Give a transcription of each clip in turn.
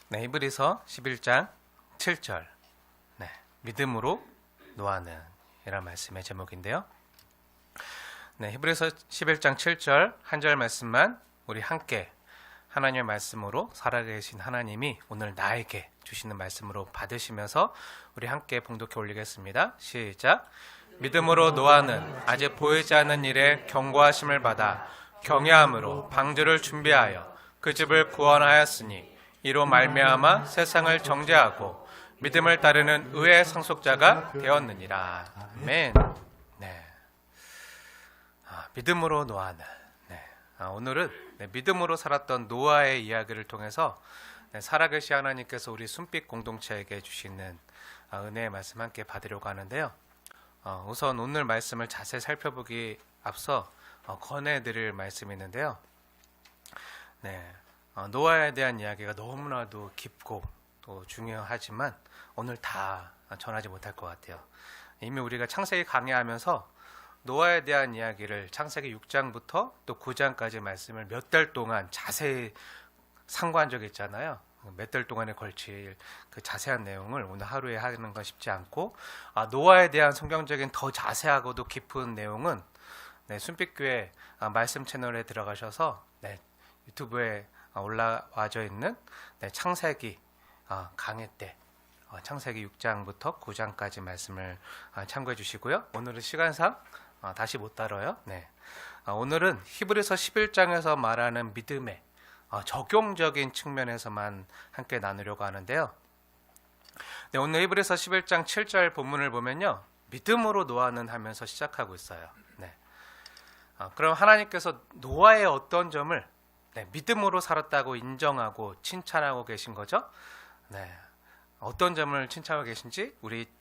네, 히브리서 11장 7절. 네, 믿음으로 노하는 이란 말씀의 제목인데요. 네, 히브리서 11장 7절 한 절 말씀만 우리 함께 하나님의 말씀으로 살아계신 하나님이 오늘 나에게 주시는 말씀으로 받으시면서 우리 함께 봉독해 올리겠습니다. 시작. 믿음으로 노아는 아직 보이지 않는 일에 경고하심을 받아 경외함으로 방주를 준비하여 그 집을 구원하였으니 이로 말미암아 세상을 정죄하고 믿음을 따르는 의의 상속자가 되었느니라. 아멘. 네. 믿음으로 노아는. 네. 오늘은 믿음으로 살았던 노아의 이야기를 통해서 살아계신 하나님께서 우리 순빛 공동체에게 주시는 은혜의 말씀 함께 받으려고 하는데요. 우선 오늘 말씀을 자세히 살펴보기 앞서 권해드릴 말씀이 있는데요. 네. 노아에 대한 이야기가 너무나도 깊고 또 중요하지만 오늘 다 전하지 못할 것 같아요. 이미 우리가 창세기 강의하면서 노아에 대한 이야기를 창세기 6장부터 또 9장까지 말씀을 몇 달 동안 자세히 상고한 적이 있잖아요. 몇 달 동안에 걸칠 그 자세한 내용을 오늘 하루에 하는 건 쉽지 않고, 노아에 대한 성경적인 더 자세하고도 깊은 내용은 순빛교회 말씀 채널에 들어가셔서 유튜브에 올라와져 있는 창세기 강의 때 창세기 6장부터 9장까지 말씀을 참고해 주시고요. 오늘은 시간상 다시 못 다뤄요. 오늘은 히브리서 11장에서 말하는 믿음의 적용적인 측면에서만 함께 나누려고 하는데요. 오늘 히브리서 11장 7절 본문을 보면요, 믿음으로 노아는 하면서 시작하고 있어요. 그럼 하나님께서 노아의 어떤 점을 믿음으로 살았다고 인정하고 칭찬하고 계신 거죠? 어떤 점을 칭찬하고 계신지 우리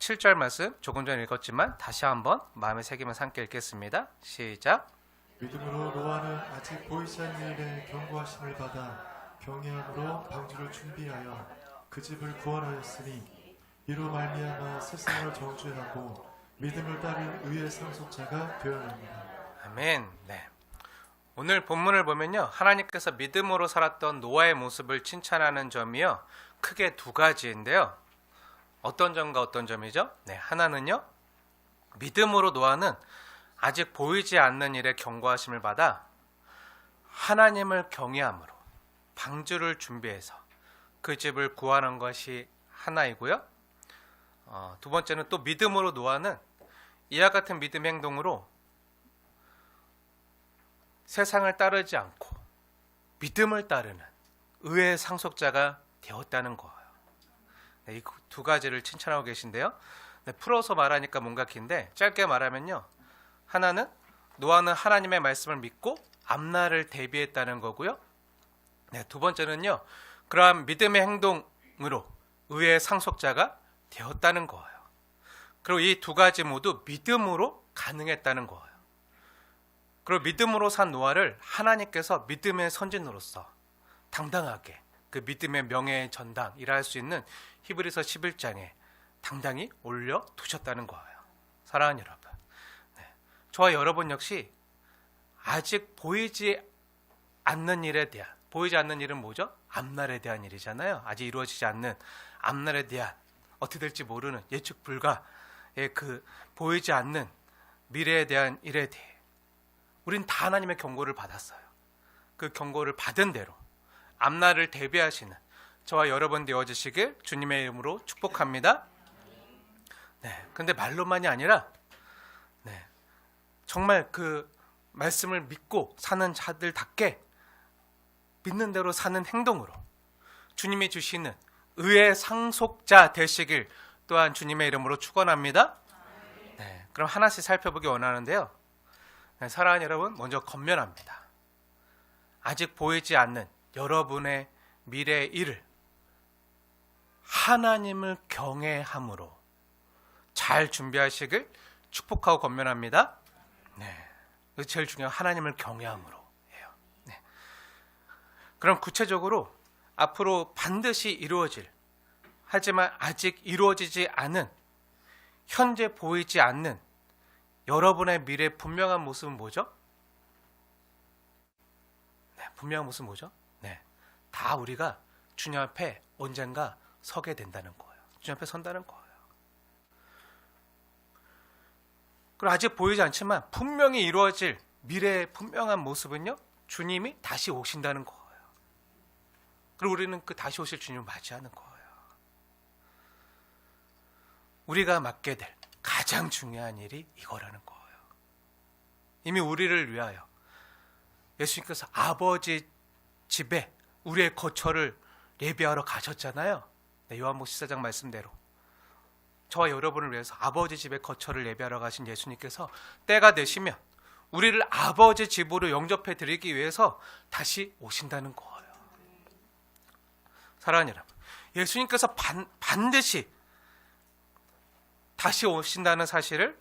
7절 말씀 조금 전에 읽었지만 다시 한번 마음에 새기면서 함께 읽겠습니다. 시작. 믿음으로 노아는 아직 보이지 않는 일에 경고하심을 받아 경외함으로 방주를 준비하여 그 집을 구원하였으니 이로 말미암아 세상을 정죄하고 믿음을 따른 의의 상속자가 되었느니라. 아멘. 오늘 본문을 보면요, 하나님께서 믿음으로 살았던 노아의 모습을 칭찬하는 점이요, 크게 두 가지인데요. 어떤 점과 어떤 점이죠? 하나는요, 믿음으로 노아는 아직 보이지 않는 일에 경고하심을 받아 하나님을 경외함으로 방주를 준비해서 그 집을 구하는 것이 하나이고요. 두 번째는 또 믿음으로 노아는 이와 같은 믿음의 행동으로 세상을 따르지 않고 믿음을 따르는 의의 상속자가 되었다는 거예요. 이 두 가지를 칭찬하고 계신데요. 풀어서 말하니까 뭔가 긴데, 짧게 말하면요, 하나는 노아는 하나님의 말씀을 믿고 앞날을 대비했다는 거고요. 두 번째는요, 그러한 믿음의 행동으로 의의 상속자가 되었다는 거예요. 그리고 이 두 가지 모두 믿음으로 가능했다는 거예요. 그리고 믿음으로 산 노아를 하나님께서 믿음의 선진으로서 당당하게 그 믿음의 명예의 전당이라 할 수 있는 히브리서 11장에 당당히 올려두셨다는 거예요. 사랑하는 여러분, 저와 여러분 역시 아직 보이지 않는 일에 대한, 보이지 않는 일은 뭐죠? 앞날에 대한 일이잖아요. 아직 이루어지지 않는 앞날에 대한, 어떻게 될지 모르는 예측 불가의 그 보이지 않는 미래에 대한 일에 대해 우린 다 하나님의 경고를 받았어요. 그 경고를 받은 대로 앞날을 대비하시는 저와 여러분 되어주시길 주님의 이름으로 축복합니다. 근데 말로만이 아니라 정말 그 말씀을 믿고 사는 자들답게 믿는 대로 사는 행동으로 주님이 주시는 의의 상속자 되시길 또한 주님의 이름으로 축원합니다. 그럼 하나씩 살펴보기 원하는데요. 사랑하는 여러분, 먼저 권면합니다. 아직 보이지 않는 여러분의 미래의 일을 하나님을 경외함으로 잘 준비하시길 축복하고 권면합니다. 제일 중요한 하나님을 경외함으로 해요. 그럼 구체적으로 앞으로 반드시 이루어질, 하지만 아직 이루어지지 않은, 현재 보이지 않는 여러분의 미래의 분명한 모습은 뭐죠? 분명한 모습은 뭐죠? 다 우리가 주님 앞에 언젠가 서게 된다는 거예요. 주님 앞에 선다는 거예요. 그리고 아직 보이지 않지만 분명히 이루어질 미래의 분명한 모습은요, 주님이 다시 오신다는 거예요. 그리고 우리는 그 다시 오실 주님을 맞이하는 거예요. 우리가 맡게 될 가장 중요한 일이 이거라는 거예요. 이미 우리를 위하여 예수님께서 아버지 집에 우리의 거처를 예비하러 가셨잖아요. 네, 요한복음 14장 말씀대로 저와 여러분을 위해서 아버지 집에 거처를 예비하러 가신 예수님께서 때가 되시면 우리를 아버지 집으로 영접해 드리기 위해서 다시 오신다는 거예요. 사랑하는 여러분, 예수님께서 반드시 다시 오신다는 사실을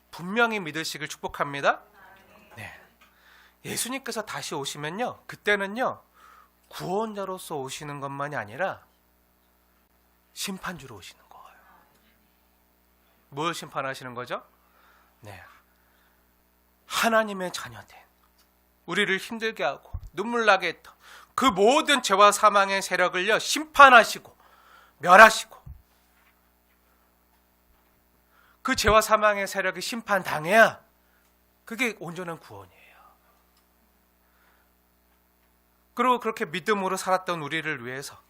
분명히 믿으시길 축복합니다. 네. 예수님께서 다시 오시면요, 그때는요, 구원자로서 오시는 것만이 아니라 심판주로 오시는 거예요. 뭘 심판하시는 거죠? 네. 하나님의 자녀된 우리를 힘들게 하고 눈물 나게 했던 그 모든 죄와 사망의 세력을요, 심판하시고 멸하시고, 그 죄와 사망의 세력이 심판당해야 그게 온전한 구원이에요. 그리고 그렇게 믿음으로 살았던 우리를 위해서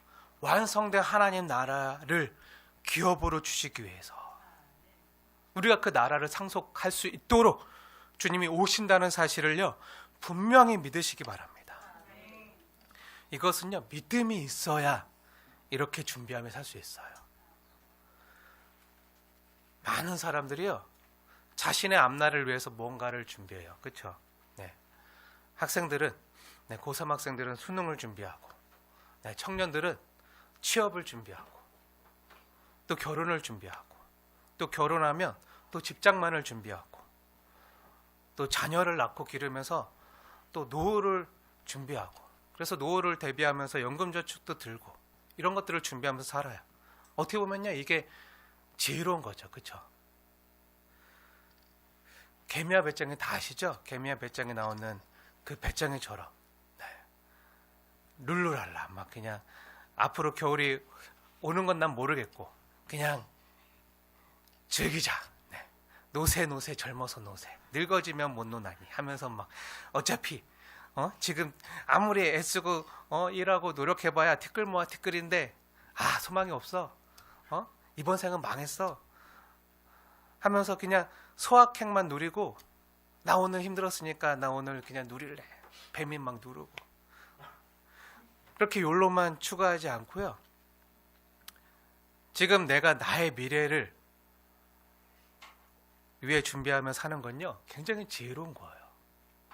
완성된 하나님 나라를 기업으로 주시기 위해서 우리가 그 나라를 상속할 수 있도록 주님이 오신다는 사실을요, 분명히 믿으시기 바랍니다. 이것은요, 믿음이 있어야 이렇게 준비하며 살 수 있어요. 많은 사람들이요, 자신의 앞날을 위해서 뭔가를 준비해요. 그렇죠? 네. 학생들은, 네, 고3 학생들은 수능을 준비하고, 네, 청년들은 취업을 준비하고, 또 결혼을 준비하고, 또 결혼하면 또 직장만을 준비하고, 또 자녀를 낳고 기르면서 또 노후를 준비하고, 그래서 노후를 대비하면서 연금저축도 들고, 이런 것들을 준비하면서 살아요. 어떻게 보면요, 이게 지혜로운 거죠. 그렇죠? 개미와 배짱이 다 아시죠? 개미와 배짱이 나오는 그 배짱이처럼, 네, 룰루랄라 막 그냥 앞으로 겨울이 오는 건 난 모르겠고 그냥 즐기자. 네. 노세 젊어서 노세, 늙어지면 못 노나니 하면서 막 어차피 지금 아무리 애쓰고 일하고 노력해봐야 티끌 모아 티끌인데 소망이 없어. 이번 생은 망했어 하면서 그냥 소확행만 누리고, 나 오늘 힘들었으니까 나 오늘 그냥 누릴래, 배민 막 누르고, 그렇게 욜로만 추구하지 않고요, 지금 내가 나의 미래를 위해 준비하며 사는 건요, 굉장히 지혜로운 거예요.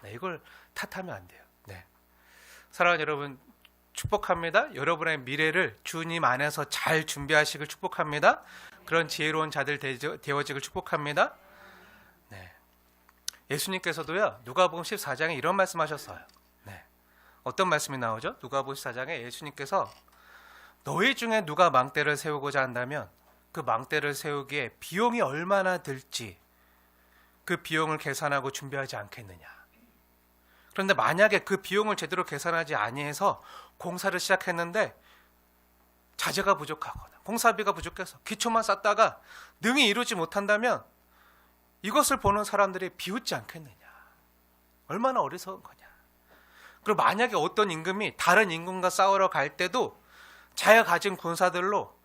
네, 이걸 탓하면 안 돼요. 네. 사랑하는 여러분, 축복합니다. 여러분의 미래를 주님 안에서 잘 준비하시길 축복합니다. 그런 지혜로운 자들 되어지길 축복합니다. 네. 예수님께서도요, 누가복음 14장에 이런 말씀하셨어요. 네. 어떤 말씀이 나오죠? 누가복음 14장에 예수님께서 너희 중에 누가 망대를 세우고자 한다면 그 망대를 세우기에 비용이 얼마나 들지 그 비용을 계산하고 준비하지 않겠느냐. 그런데 만약에 그 비용을 제대로 계산하지 아니해서 공사를 시작했는데 자재가 부족하거나 공사비가 부족해서 기초만 쌓다가 능히 이루지 못한다면 이것을 보는 사람들이 비웃지 않겠느냐. 얼마나 어리석은 거냐. 그리고 만약에 어떤 임금이 다른 임금과 싸우러 갈 때도 자기가 가진 군사들로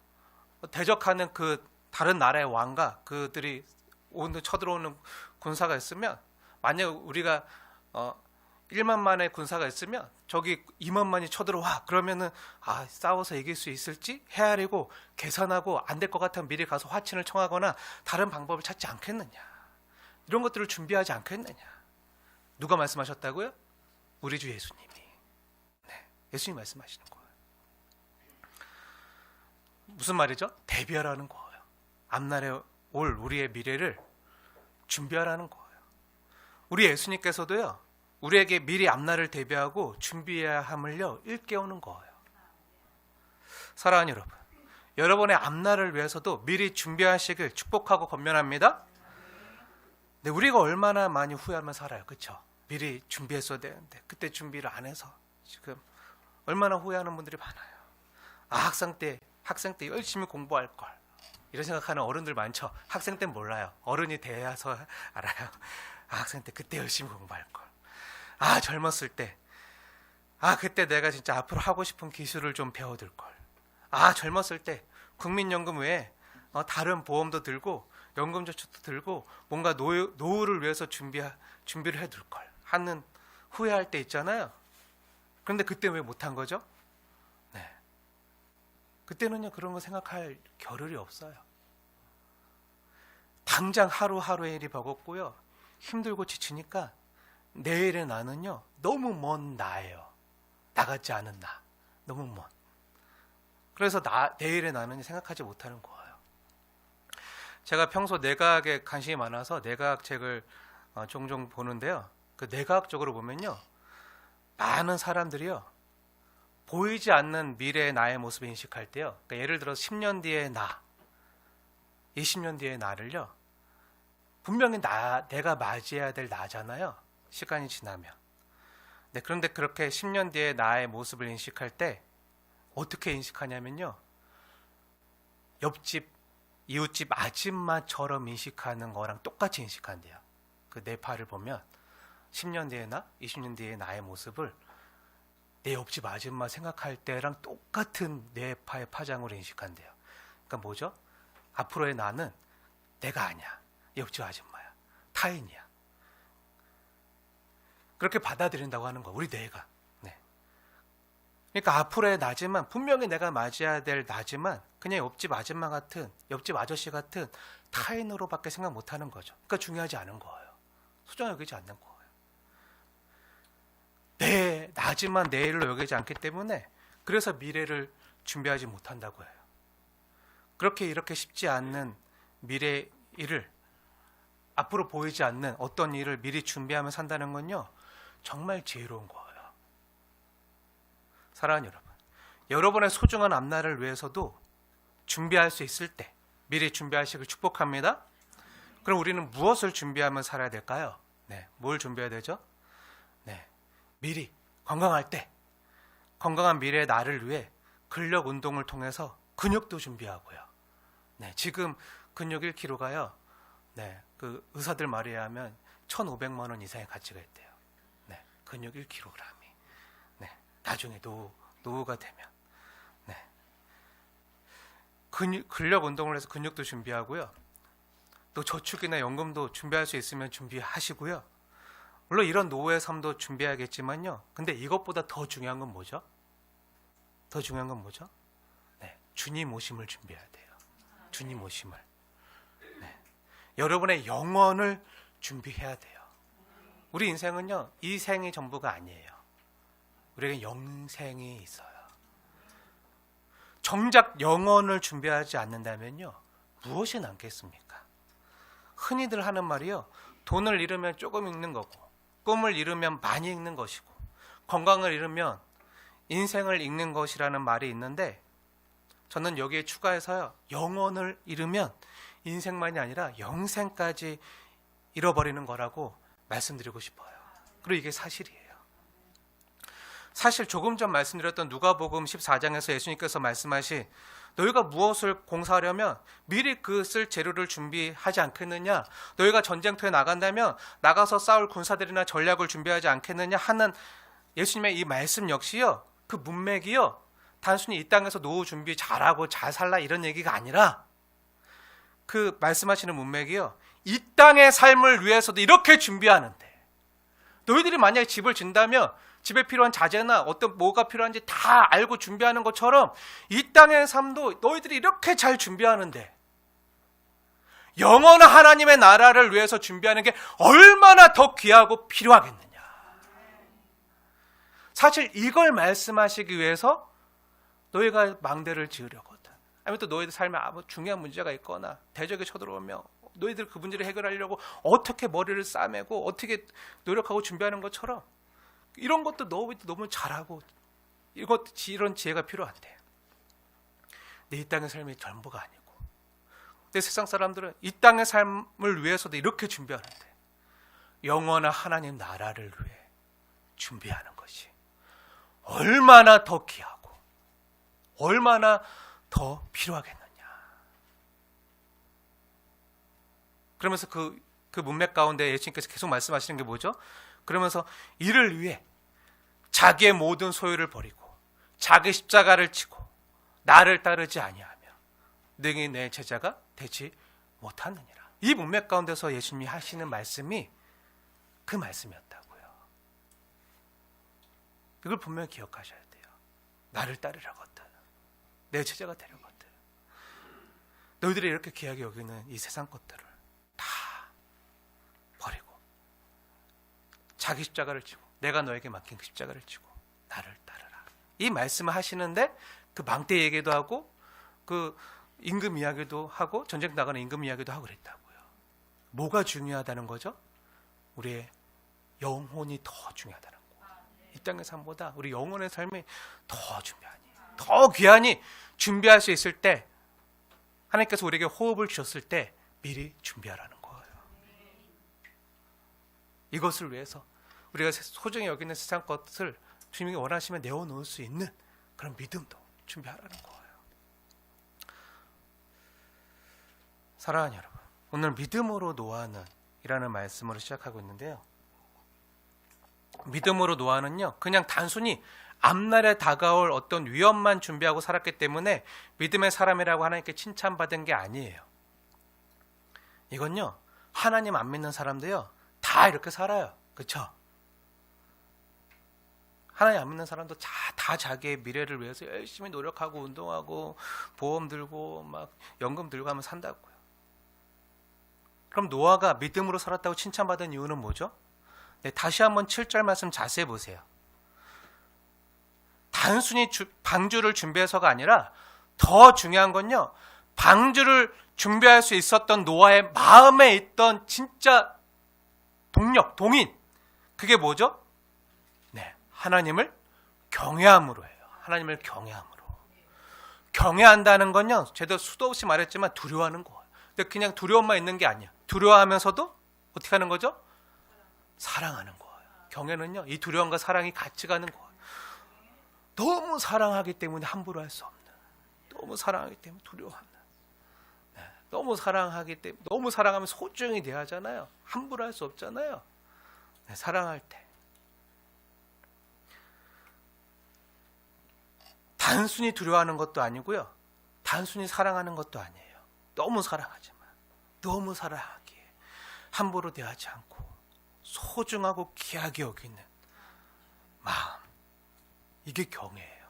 대적하는 그 다른 나라의 왕과 그들이 쳐들어오는 군사가 있으면, 만약 우리가 1만만의 군사가 있으면 저기 2만만이 쳐들어와. 그러면은 싸워서 이길 수 있을지 헤아리고 계산하고 안 될 것 같으면 미리 가서 화친을 청하거나 다른 방법을 찾지 않겠느냐. 이런 것들을 준비하지 않겠느냐. 누가 말씀하셨다고요? 우리 주 예수님이. 네, 예수님이 말씀하시는 거예요. 무슨 말이죠? 대비하라는 거예요. 앞날에 올 우리의 미래를 준비하라는 거예요. 우리 예수님께서도요, 우리에게 미리 앞날을 대비하고 준비해야 함을요, 일깨우는 거예요. 사랑하는 여러분, 여러분의 앞날을 위해서도 미리 준비하시길 축복하고 권면합니다. 네, 우리가 얼마나 많이 후회하며 살아요. 그렇죠? 미리 준비했어야 되는데 그때 준비를 안 해서 지금 얼마나 후회하는 분들이 많아요. 학생 때 열심히 공부할 걸. 이런 생각하는 어른들 많죠. 학생 때는 몰라요. 어른이 돼서 알아요. 학생 때 그때 열심히 공부할 걸. 젊었을 때. 그때 내가 진짜 앞으로 하고 싶은 기술을 좀 배워둘 걸. 젊었을 때 국민연금 외에 다른 보험도 들고 연금저축도 들고 뭔가 노후를 위해서 준비를 해둘 걸 하는 후회할 때 있잖아요. 그런데 그때 왜 못한 거죠? 네. 그때는요 그런 거 생각할 겨를이 없어요. 당장 하루하루의 일이 버겁고요. 힘들고 지치니까 내일의 나는요 너무 먼 나예요. 나 같지 않은 나. 너무 먼. 그래서 내일의 나는 생각하지 못하는 거예요. 제가 평소 내과학에 관심이 많아서 내과학 책을 종종 보는데요. 그 내과학적으로 보면요. 많은 사람들이요. 보이지 않는 미래의 나의 모습을 인식할 때요. 그러니까 예를 들어서 10년 뒤의 나, 20년 뒤의 나를요. 분명히 내가 맞이해야 될 나잖아요. 시간이 지나면. 네, 그런데 그렇게 10년 뒤의 나의 모습을 인식할 때 어떻게 인식하냐면요. 옆집, 이웃집 아줌마처럼 인식하는 거랑 똑같이 인식한대요. 그 뇌파를 보면 10년 뒤의 나, 20년 뒤의 나의 모습을 내 옆집 아줌마 생각할 때랑 똑같은 뇌파의 파장으로 인식한대요. 그러니까 뭐죠? 앞으로의 나는 내가 아니야. 옆집 아줌마야. 타인이야. 그렇게 받아들인다고 하는 거야. 우리 뇌가. 네. 그러니까 앞으로의 나지만 분명히 내가 맞이해야 될 나지만 그냥 옆집 아줌마 같은 옆집 아저씨 같은 타인으로밖에 생각 못하는 거죠. 그러니까 중요하지 않은 거예요. 소중히 여기지 않는 거예요. 나지만 내일로 여기지 않기 때문에 그래서 미래를 준비하지 못한다고 해요. 그렇게 이렇게 쉽지 않는 미래 일을 앞으로 보이지 않는 어떤 일을 미리 준비하며 산다는 건요. 정말 지혜로운 거예요. 사랑하는 여러분. 여러분의 소중한 앞날을 위해서도 준비할 수 있을 때 미리 준비하시길 축복합니다. 그럼 우리는 무엇을 준비하며 살아야 될까요? 네, 뭘 준비해야 되죠? 네, 미리 건강할 때 건강한 미래의 나를 위해 근력 운동을 통해서 근육도 준비하고요. 네, 지금 근육 1kg가요. 네, 그 의사들 말에 의하면 1,500만 원 이상의 가치가 있대요. 네, 근육 1kg이. 네, 나중에 노후가 되면. 네. 근력 운동을 해서 근육도 준비하고요. 또 저축이나 연금도 준비할 수 있으면 준비하시고요. 물론 이런 노후의 삶도 준비해야겠지만요. 근데 이것보다 더 중요한 건 뭐죠? 더 중요한 건 뭐죠? 네, 주님 오심을 준비해야 돼요. 주님 오심을. 네. 여러분의 영혼을 준비해야 돼요. 우리 인생은요, 이 생이 전부가 아니에요. 우리에게 영생이 있어요. 정작 영혼을 준비하지 않는다면요, 무엇이 남겠습니까? 흔히들 하는 말이요, 돈을 잃으면 조금 잃는 거고, 꿈을 잃으면 많이 잃는 것이고, 건강을 잃으면 인생을 잃는 것이라는 말이 있는데, 저는 여기에 추가해서요, 영혼을 잃으면 인생만이 아니라 영생까지 잃어버리는 거라고 말씀드리고 싶어요. 그리고 이게 사실이에요. 사실 조금 전 말씀드렸던 누가복음 14장에서 예수님께서 말씀하신 너희가 무엇을 공사하려면 미리 그 쓸 재료를 준비하지 않겠느냐, 너희가 전쟁터에 나간다면 나가서 싸울 군사들이나 전략을 준비하지 않겠느냐 하는 예수님의 이 말씀 역시요, 그 문맥이요, 단순히 이 땅에서 노후 준비 잘하고 잘 살라 이런 얘기가 아니라 그 말씀하시는 문맥이요, 이 땅의 삶을 위해서도 이렇게 준비하는데, 너희들이 만약에 집을 짓는다면 집에 필요한 자재나 어떤 뭐가 필요한지 다 알고 준비하는 것처럼 이 땅의 삶도 너희들이 이렇게 잘 준비하는데 영원한 하나님의 나라를 위해서 준비하는 게 얼마나 더 귀하고 필요하겠느냐. 사실 이걸 말씀하시기 위해서 너희가 망대를 지으려거든. 아니면 또 너희들 삶에 아무 중요한 문제가 있거나 대적이 쳐들어오면 너희들 그 문제를 해결하려고 어떻게 머리를 싸매고 어떻게 노력하고 준비하는 것처럼 이런 것도 너무 잘하고 이런 지혜가 필요한데, 내 이 땅의 삶이 전부가 아니고 내 세상 사람들은 이 땅의 삶을 위해서도 이렇게 준비하는데 영원한 하나님 나라를 위해 준비하는 것이 얼마나 더 귀하고 얼마나 더 필요하겠느냐. 그러면서 그 문맥 가운데 예수님께서 계속 말씀하시는 게 뭐죠? 그러면서 이를 위해 자기의 모든 소유를 버리고 자기 십자가를 지고 나를 따르지 아니하며 능히 내 제자가 되지 못하느니라. 이 문맥 가운데서 예수님이 하시는 말씀이 그 말씀이었다고요. 이걸 분명히 기억하셔야 돼요. 나를 따르려거든, 내 제자가 되려거든. 너희들이 이렇게 귀하게 여기는 이 세상 것들을 다 버리고 자기 십자가를 지고 내가 너에게 맡긴 그 십자가를 지고 나를 따르라. 이 말씀을 하시는데 그 망대 얘기도 하고 그 임금 이야기도 하고 전쟁 나가는 임금 이야기도 하고 그랬다고요. 뭐가 중요하다는 거죠? 우리의 영혼이 더 중요하다는 거. 이 땅의 삶보다 우리 영혼의 삶이 더 중요하니, 더 귀하니 준비할 수 있을 때 하나님께서 우리에게 호흡을 주셨을 때 미리 준비하라는 거예요. 이것을 위해서 우리가 소중히 여기는 세상 것을 주님이 원하시면 내어놓을 수 있는 그런 믿음도 준비하라는 거예요. 사랑하는 여러분, 오늘 믿음으로 노하는 이라는 말씀으로 시작하고 있는데요. 믿음으로 노하는요, 그냥 단순히 앞날에 다가올 어떤 위험만 준비하고 살았기 때문에 믿음의 사람이라고 하나님께 칭찬받은 게 아니에요. 이건요, 하나님 안 믿는 사람도요 다 이렇게 살아요. 그렇죠? 하나님 안 믿는 사람도 다 자기의 미래를 위해서 열심히 노력하고 운동하고 보험 들고 막 연금 들고 하면 산다고요. 그럼 노아가 믿음으로 살았다고 칭찬받은 이유는 뭐죠? 네, 다시 한번 7절 말씀 자세히 보세요. 단순히 방주를 준비해서가 아니라 더 중요한 건요, 방주를 준비할 수 있었던 노아의 마음에 있던 진짜 동력, 동인, 그게 뭐죠? 네, 하나님을 경외함으로 해요. 하나님을 경외함으로. 경외한다는 건요, 제가 수도 없이 말했지만 두려워하는 거예요. 근데 그냥 두려움만 있는 게 아니야. 두려워하면서도 어떻게 하는 거죠? 사랑하는 거예요. 경외는요, 이 두려움과 사랑이 같이 가는 거예요. 너무 사랑하기 때문에 함부로 할 수 없는, 너무 사랑하기 때문에 두려워하는, 네, 너무 사랑하기 때문에, 너무 사랑하면 소중히 대하잖아요. 함부로 할 수 없잖아요. 네, 사랑할 때 단순히 두려워하는 것도 아니고요, 단순히 사랑하는 것도 아니에요. 너무 사랑하지만 너무 사랑하기에 함부로 대하지 않고 소중하고 귀하게 여기는 마음, 이게 경외예요.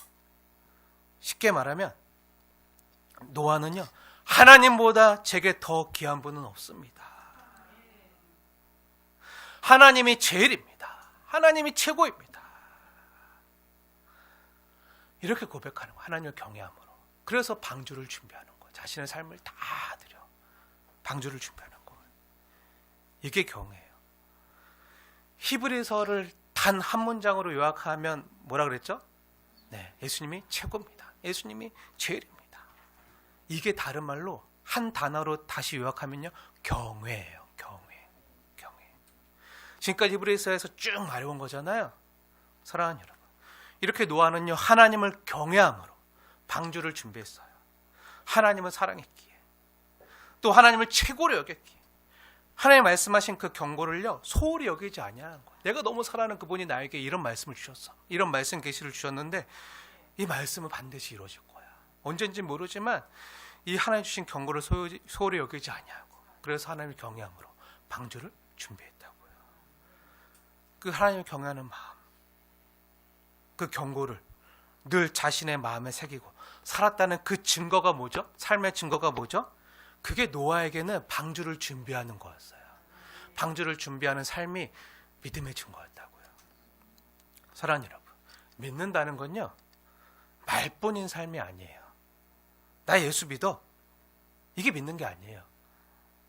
쉽게 말하면 노아는요, 하나님보다 제게 더 귀한 분은 없습니다. 하나님이 제일입니다. 하나님이 최고입니다. 이렇게 고백하는 거예요. 하나님을 경외함으로. 그래서 방주를 준비하는 거예요. 자신의 삶을 다 드려 방주를 준비하는 거예요. 이게 경외예요. 히브리서를 단 한 문장으로 요약하면 뭐라 그랬죠? 네, 예수님이 최고입니다. 예수님이 제일입니다. 이게 다른 말로 한 단어로 다시 요약하면요, 경외예요. 경외. 지금까지 히브리서에서 쭉 말해온 거잖아요. 사랑하는 여러분, 이렇게 노아는요, 하나님을 경외함으로 방주를 준비했어요. 하나님을 사랑했기에, 또 하나님을 최고로 여겼기에, 하나님 말씀하신 그 경고를요, 소홀히 여기지 아니하는 거예요. 내가 너무 사랑하는 그분이 나에게 이런 말씀을 주셨어, 이런 말씀 계시를 주셨는데 이 말씀은 반드시 이루어질 거야. 언젠지 모르지만 이 하나님 주신 경고를 소홀히 여기지 아니하고, 그래서 하나님을 경외함으로 방주를 준비했다고요. 그 하나님을 경외하는 마음, 그 경고를 늘 자신의 마음에 새기고 살았다는 그 증거가 뭐죠? 삶의 증거가 뭐죠? 그게 노아에게는 방주를 준비하는 거였어요. 방주를 준비하는 삶이 믿음의 증거였다고요. 사랑하는 여러분, 믿는다는 건요, 말뿐인 삶이 아니에요. 나 예수 믿어, 이게 믿는 게 아니에요.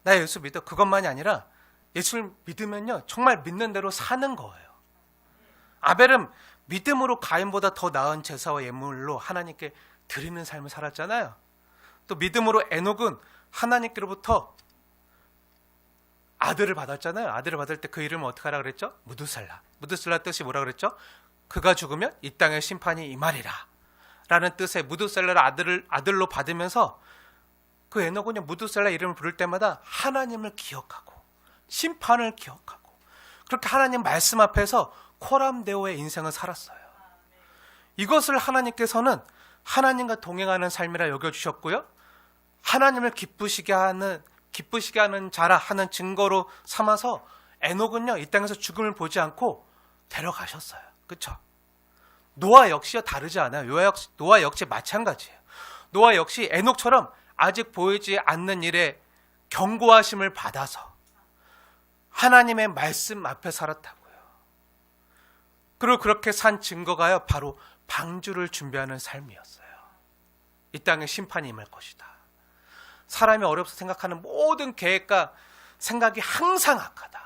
나 예수 믿어, 그것만이 아니라 예수를 믿으면요, 정말 믿는 대로 사는 거예요. 아벨은 믿음으로 가인보다 더 나은 제사와 예물로 하나님께 드리는 삶을 살았잖아요. 또 믿음으로 에녹은 하나님께로부터 아들을 받았잖아요. 아들을 받을 때 그 이름을 어떻게 하라 그랬죠? 무드살라. 무드살라 뜻이 뭐라 그랬죠? 그가 죽으면 이 땅의 심판이 임하리라 라는 뜻의 무드셀라를 아들로 받으면서 그 에녹은요, 무드셀라 이름을 부를 때마다 하나님을 기억하고 심판을 기억하고 그렇게 하나님 말씀 앞에서 코람데오의 인생을 살았어요. 이것을 하나님께서는 하나님과 동행하는 삶이라 여겨주셨고요, 하나님을 기쁘시게 하는 자라 하는 증거로 삼아서 에녹은요, 이 땅에서 죽음을 보지 않고 데려가셨어요. 그렇죠? 노아 역시요, 다르지 않아요. 노아 역시 마찬가지예요. 노아 역시 에녹처럼 아직 보이지 않는 일에 경고하심을 받아서 하나님의 말씀 앞에 살았다고요. 그리고 그렇게 산 증거가요, 바로 방주를 준비하는 삶이었어요. 이 땅에 심판이 임할 것이다. 사람이 어렵서 생각하는 모든 계획과 생각이 항상 악하다.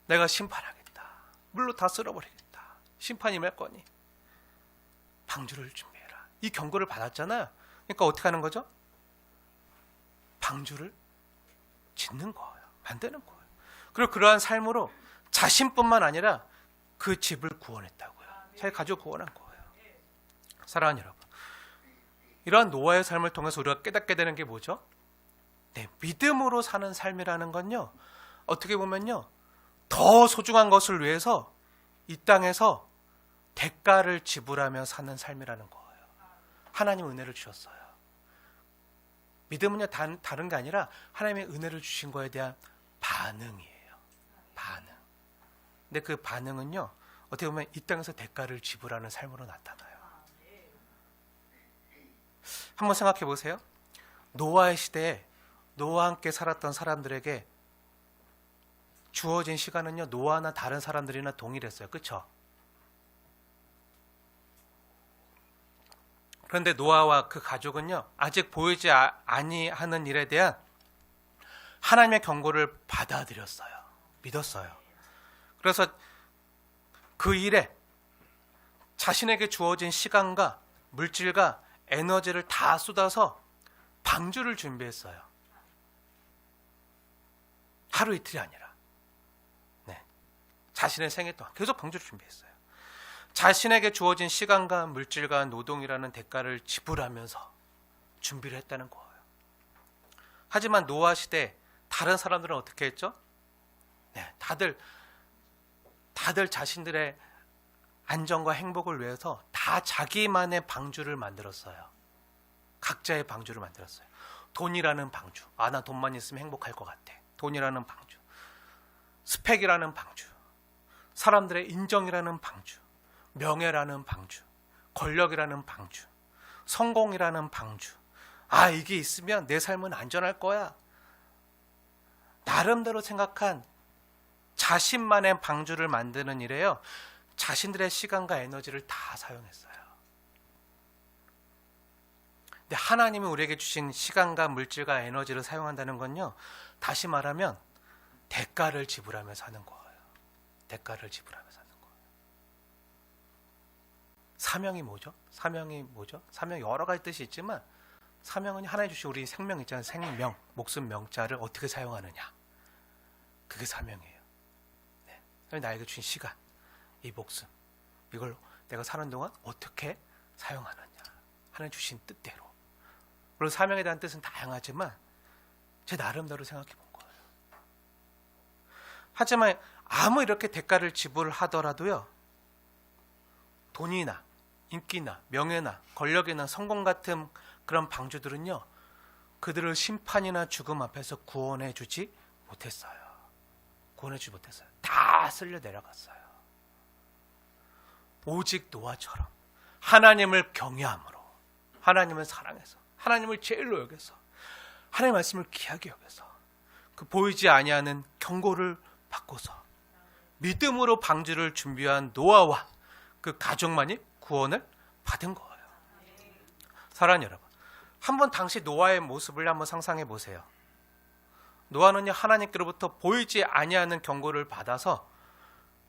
내가 심판하겠다. 물로 다 쓸어버리겠다. 심판이 임할 거니 방주를 준비해라. 이 경고를 받았잖아요. 그러니까 어떻게 하는 거죠? 방주를 짓는 거예요. 만드는 거예요. 그리고 그러한 삶으로 자신뿐만 아니라 그 집을 구원했다고요. 자기 가족 구원한 거예요. 사랑하는 여러분, 이러한 노아의 삶을 통해서 우리가 깨닫게 되는 게 뭐죠? 네, 믿음으로 사는 삶이라는 건요, 어떻게 보면요, 더 소중한 것을 위해서 이 땅에서 대가를 지불하며 사는 삶이라는 거예요. 하나님 은혜를 주셨어요. 믿음은요, 다른 게 아니라 하나님의 은혜를 주신 거에 대한 반응이에요. 반응. 근데 그 반응은요, 어떻게 보면 이 땅에서 대가를 지불하는 삶으로 나타나요. 한번 생각해 보세요. 노아의 시대에 노아와 함께 살았던 사람들에게 주어진 시간은요, 노아나 다른 사람들이나 동일했어요. 그렇죠? 그런데 노아와 그 가족은요, 아직 보이지 아니하는 일에 대한 하나님의 경고를 받아들였어요. 믿었어요. 그래서 그 일에 자신에게 주어진 시간과 물질과 에너지를 다 쏟아서 방주를 준비했어요. 하루 이틀이 아니라, 네, 자신의 생애 동안 계속 방주를 준비했어요. 자신에게 주어진 시간과 물질과 노동이라는 대가를 지불하면서 준비를 했다는 거예요. 하지만 노아 시대 다른 사람들은 어떻게 했죠? 네, 다들 자신들의 안정과 행복을 위해서 다 자기만의 방주를 만들었어요. 각자의 방주를 만들었어요. 돈이라는 방주. 아, 나 돈만 있으면 행복할 것 같아. 돈이라는 방주. 스펙이라는 방주. 사람들의 인정이라는 방주. 명예라는 방주. 권력이라는 방주. 성공이라는 방주. 아, 이게 있으면 내 삶은 안전할 거야. 나름대로 생각한 자신만의 방주를 만드는 일에요, 자신들의 시간과 에너지를 다 사용했어요. 근데 하나님이 우리에게 주신 시간과 물질과 에너지를 사용한다는 건요, 다시 말하면 대가를 지불하며 사는 거예요. 대가를 지불하며 사는 거예요. 사명이 뭐죠? 사명 여러 가지 뜻이 있지만, 사명은 하나님 주신 우리 생명 있잖아요. 생명, 목숨 명자를 어떻게 사용하느냐. 그게 사명이에요. 네. 나에게 주신 시간, 이 목숨, 이걸 내가 사는 동안 어떻게 사용하느냐. 하나님 주신 뜻대로. 물론 사명에 대한 뜻은 다양하지만 제 나름대로 생각해 본 거예요. 하지만 아무 이렇게 대가를 지불하더라도요, 돈이나 인기나 명예나 권력이나 성공 같은 그런 방주들은요, 그들을 심판이나 죽음 앞에서 구원해주지 못했어요. 구원해주지 못했어요. 다 쓸려 내려갔어요. 오직 노아처럼 하나님을 경외함으로, 하나님을 사랑해서, 하나님을 제일로 여겨서, 하나님의 말씀을 귀하게 여겨서, 그 보이지 아니하는 경고를 받고서 믿음으로 방주를 준비한 노아와 그 가족만이 구원을 받은 거예요. 사랑하는 여러분, 한번 당시 노아의 모습을 한번 상상해 보세요. 노아는요, 하나님께로부터 보이지 아니하는 경고를 받아서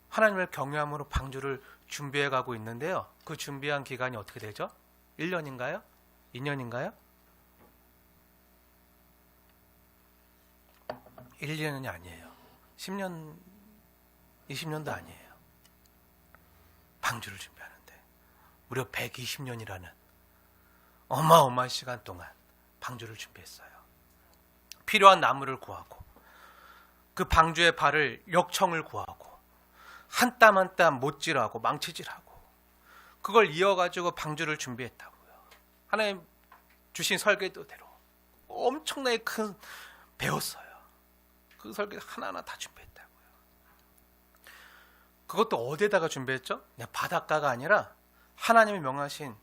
하나님을 경외함으로 방주를 준비해 가고 있는데요, 그 준비한 기간이 어떻게 되죠? 1년인가요? 2년인가요? 1년이 아니에요. 10년, 20년도 아니에요. 방주를 준비하는데 무려 120년이라는 어마어마한 시간 동안 방주를 준비했어요. 필요한 나무를 구하고 그 방주의 발을 역청을 구하고 한 땀 한 땀 못질하고 망치질하고 그걸 이어가지고 방주를 준비했다고요. 하나님 주신 설계도대로 엄청나게 큰 배웠어요. 그 설계 하나하나 다 준비했다고요. 그것도 어디에다가 준비했죠? 그냥 바닷가가 아니라 하나님이 명하신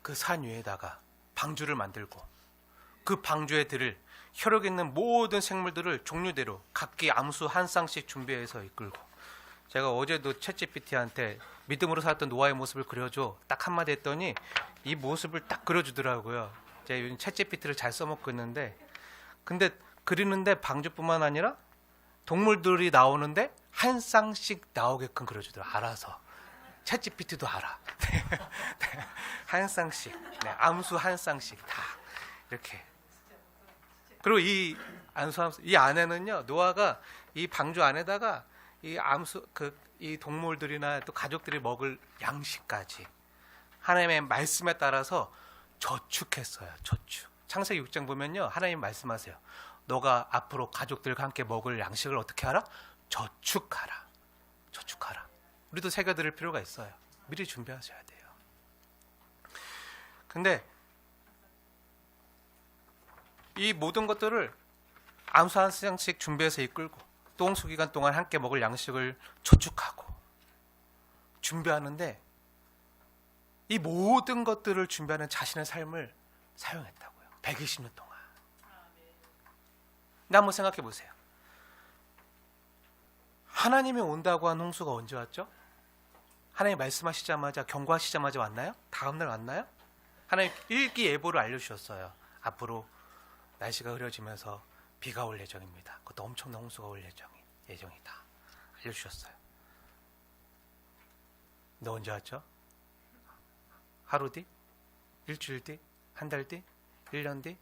그 산 위에다가 방주를 만들고 그 방주에 들을 혈육 있는 모든 생물들을 종류대로 각기 암수 한 쌍씩 준비해서 이끌고, 제가 어제도 챗GPT한테 믿음으로 살았던 노아의 모습을 그려줘 딱 한마디 했더니 이 모습을 딱 그려주더라고요. 제가 요즘 챗GPT를 잘 써먹고 있는데, 근데 그리는데 방주뿐만 아니라 동물들이 나오는데 한 쌍씩 나오게끔 그려주더라고요. 알아서. 챗GPT도 알아. 한 쌍씩, 네, 암수 한 쌍씩 다 이렇게. 그리고 이 안에는요, 노아가 이 방주 안에다가 이 암수 이 동물들이나 또 가족들이 먹을 양식까지 하나님의 말씀에 따라서 저축했어요. 저축. 창세기 6장 보면요, 하나님 말씀하세요. 너가 앞으로 가족들과 함께 먹을 양식을 어떻게 하라? 저축하라. 저축하라. 우리도 새겨드릴 필요가 있어요. 미리 준비하셔야 돼요. 근데 이 모든 것들을 암수 한 쌍씩 준비해서 이끌고 또 홍수 기간 동안 함께 먹을 양식을 저축하고 준비하는데, 이 모든 것들을 준비하는 자신의 삶을 사용했다고요. 120년 동안. 근데 한번 생각해 보세요. 하나님이 온다고 한 홍수가 언제 왔죠? 하나님 말씀하시자마자, 경고하시자마자 왔나요? 다음날 왔나요? 하나님 일기예보를 알려주셨어요. 앞으로 날씨가 흐려지면서 비가 올 예정입니다. 그것도 엄청난 홍수가 올 예정이다. 알려주셨어요. 근데 언제 왔죠? 하루 뒤? 일주일 뒤? 한 달 뒤? 1년 뒤?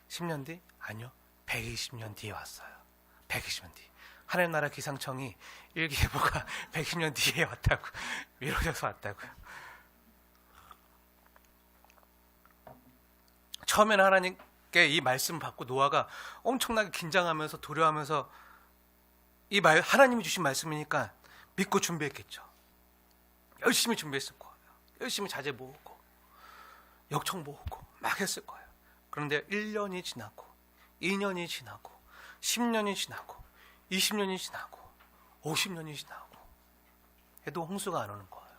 10년 뒤? 아니요. 120년 뒤에 왔어요. 120년 뒤. 하나님 나라 기상청이 일기예보가 120년 뒤에 왔다고, 미뤄져서 왔다고요. 처음에는 하나님께 이 말씀 받고 노아가 엄청나게 긴장하면서 두려워하면서 하나님이 주신 말씀이니까 믿고 준비했겠죠. 열심히 준비했을 거예요. 열심히 자재 모으고 역청 모으고 막 했을 거예요. 그런데 1년이 지나고 2년이 지나고 10년이 지나고 20년이 지나고 50년이 지나고 해도 홍수가 안 오는 거예요.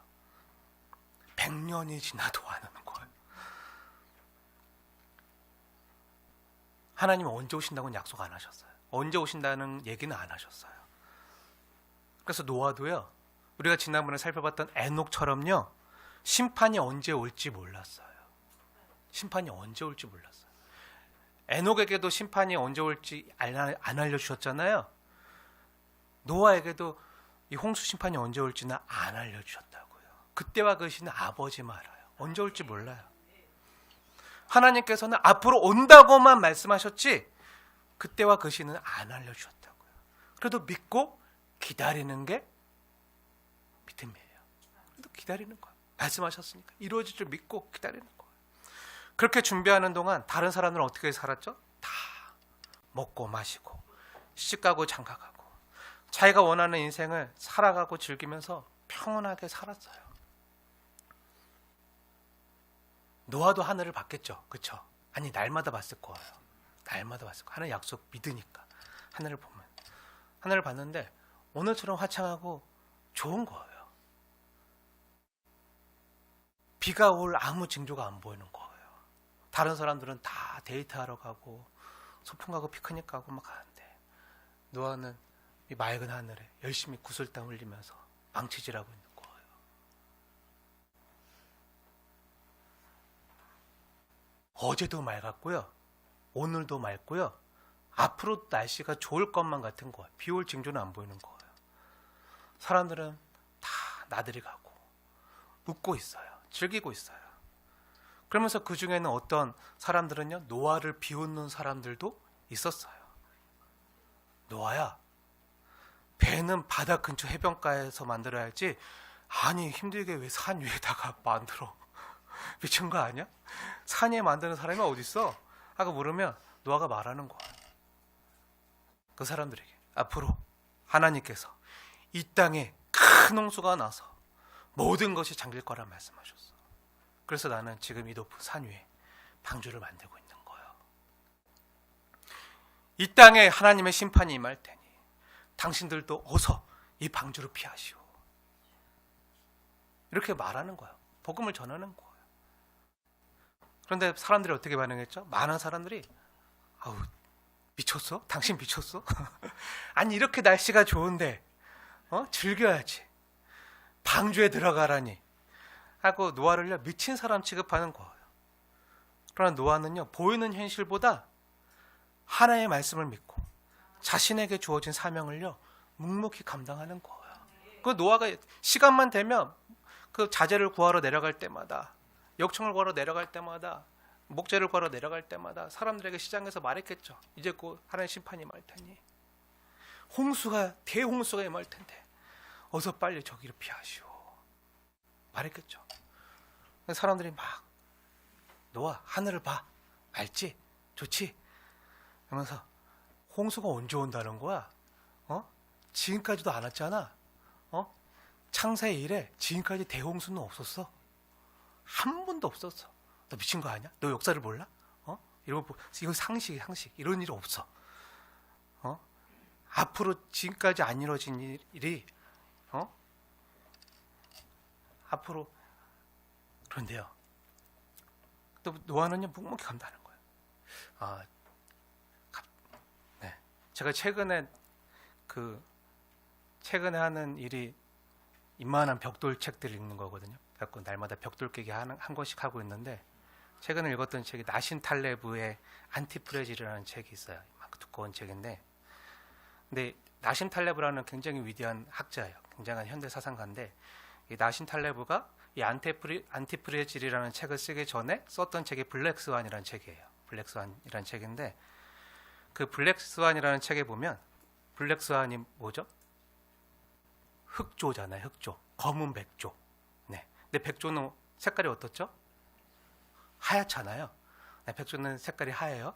100년이 지나도 안 오는 거예요. 하나님은 언제 오신다고는 약속 안 하셨어요. 언제 오신다는 얘기는 안 하셨어요. 그래서 노아도요, 우리가 지난번에 살펴봤던 에녹처럼요, 심판이 언제 올지 몰랐어요. 심판이 언제 올지 몰랐어요. 에녹에게도 심판이 언제 올지 안 알려주셨잖아요. 노아에게도 이 홍수 심판이 언제 올지는 안 알려주셨다고요. 그때와 그 시는 아버지만 알아요. 언제 올지 몰라요. 하나님께서는 앞으로 온다고만 말씀하셨지 그때와 그 시는 안 알려주셨다고요. 그래도 믿고 기다리는 게 믿음이에요. 그래도 기다리는 거예요. 말씀하셨으니까 이루어질 줄 믿고 기다리는 거예요. 그렇게 준비하는 동안 다른 사람들은 어떻게 살았죠? 다 먹고 마시고 시집가고 장가가고 자기가 원하는 인생을 살아가고 즐기면서 평온하게 살았어요. 노아도 하늘을 봤겠죠. 그렇죠? 아니, 날마다 봤을 거예요. 날마다 봤을 거예요. 하나님 약속 믿으니까. 하늘을 보면. 하늘을 봤는데 오늘처럼 화창하고 좋은 거예요. 비가 올 아무 징조가 안 보이는 거예요. 다른 사람들은 다 데이트하러 가고 소풍 가고 피크닉 가고 막 가는데 노아는 이 맑은 하늘에 열심히 구슬땀 흘리면서 망치질하고 있는 거예요. 어제도 맑았고요. 오늘도 맑고요. 앞으로 날씨가 좋을 것만 같은 거예요. 비 올 징조는 안 보이는 거예요. 사람들은 다 나들이 가고 웃고 있어요. 즐기고 있어요. 그러면서 그 중에는 어떤 사람들은요, 노아를 비웃는 사람들도 있었어요. 노아야, 배는 바다 근처 해변가에서 만들어야지 아니 힘들게 왜 산 위에다가 만들어? 미친 거 아니야? 산 위에 만드는 사람이 어딨어? 하고 물으면 노아가 말하는 거야. 그 사람들에게 앞으로 하나님께서 이 땅에 큰 홍수가 나서 모든 것이 잠길 거라 말씀하셨어. 그래서 나는 지금 이 높은 산 위에 방주를 만들고 있는 거예요. 이 땅에 하나님의 심판이 임할 테니 당신들도 어서 이 방주를 피하시오. 이렇게 말하는 거예요. 복음을 전하는 거예요. 그런데 사람들이 어떻게 반응했죠? 많은 사람들이 아우 미쳤어? 당신 미쳤어? 아니 이렇게 날씨가 좋은데 즐겨야지. 방주에 들어가라니 하고 노아를요 미친 사람 취급하는 거예요. 그러나 노아는요 보이는 현실보다 하나의 말씀을 믿고 자신에게 주어진 사명을요 묵묵히 감당하는 거예요. 그 노아가 시간만 되면 그 자재를 구하러 내려갈 때마다, 역청을 구하러 내려갈 때마다, 목재를 구하러 내려갈 때마다 사람들에게 시장에서 말했겠죠. 이제 곧 하나님의 심판이 임할 테니 대홍수가 임할 텐데 어서 빨리 저기를 피하시오. 말했겠죠. 사람들이 막 노아 하늘을 봐. 알지? 좋지? 하면서 홍수가 언제 온다는 거야? 지금까지도 안 왔잖아. 창세의 이래 지금까지 대홍수는 없었어. 한 번도 없었어. 너 미친 거 아니야? 너 역사를 몰라? 이거 상식. 이런 일이 없어. 앞으로 지금까지 안 이루어진 일이 앞으로 그런데요. 또 노아는요 묵묵히 감당하는 거예요. 네. 제가 최근에 하는 일이 이만한 벽돌 책들을 읽는 거거든요. 그래서 날마다 벽돌 깨기 한 권씩 하고 있는데 최근에 읽었던 책이 나신 탈레브의 안티프레질이라는 책이 있어요. 막 두꺼운 책인데, 근데 나신 탈레브라는 굉장히 위대한 학자예요. 굉장한 현대 사상가인데 이 나신 탈레브가 이 안티프레질이라는 책을 쓰기 전에 썼던 책이 블랙스완이라는 책이에요. 블랙스완이라는 책인데 그 블랙스완이라는 책에 보면 블랙스완이 뭐죠? 흑조잖아요. 흑조. 검은 백조. 네. 근데 백조는 색깔이 어떻죠? 하얗잖아요. 네, 백조는 색깔이 하얘요.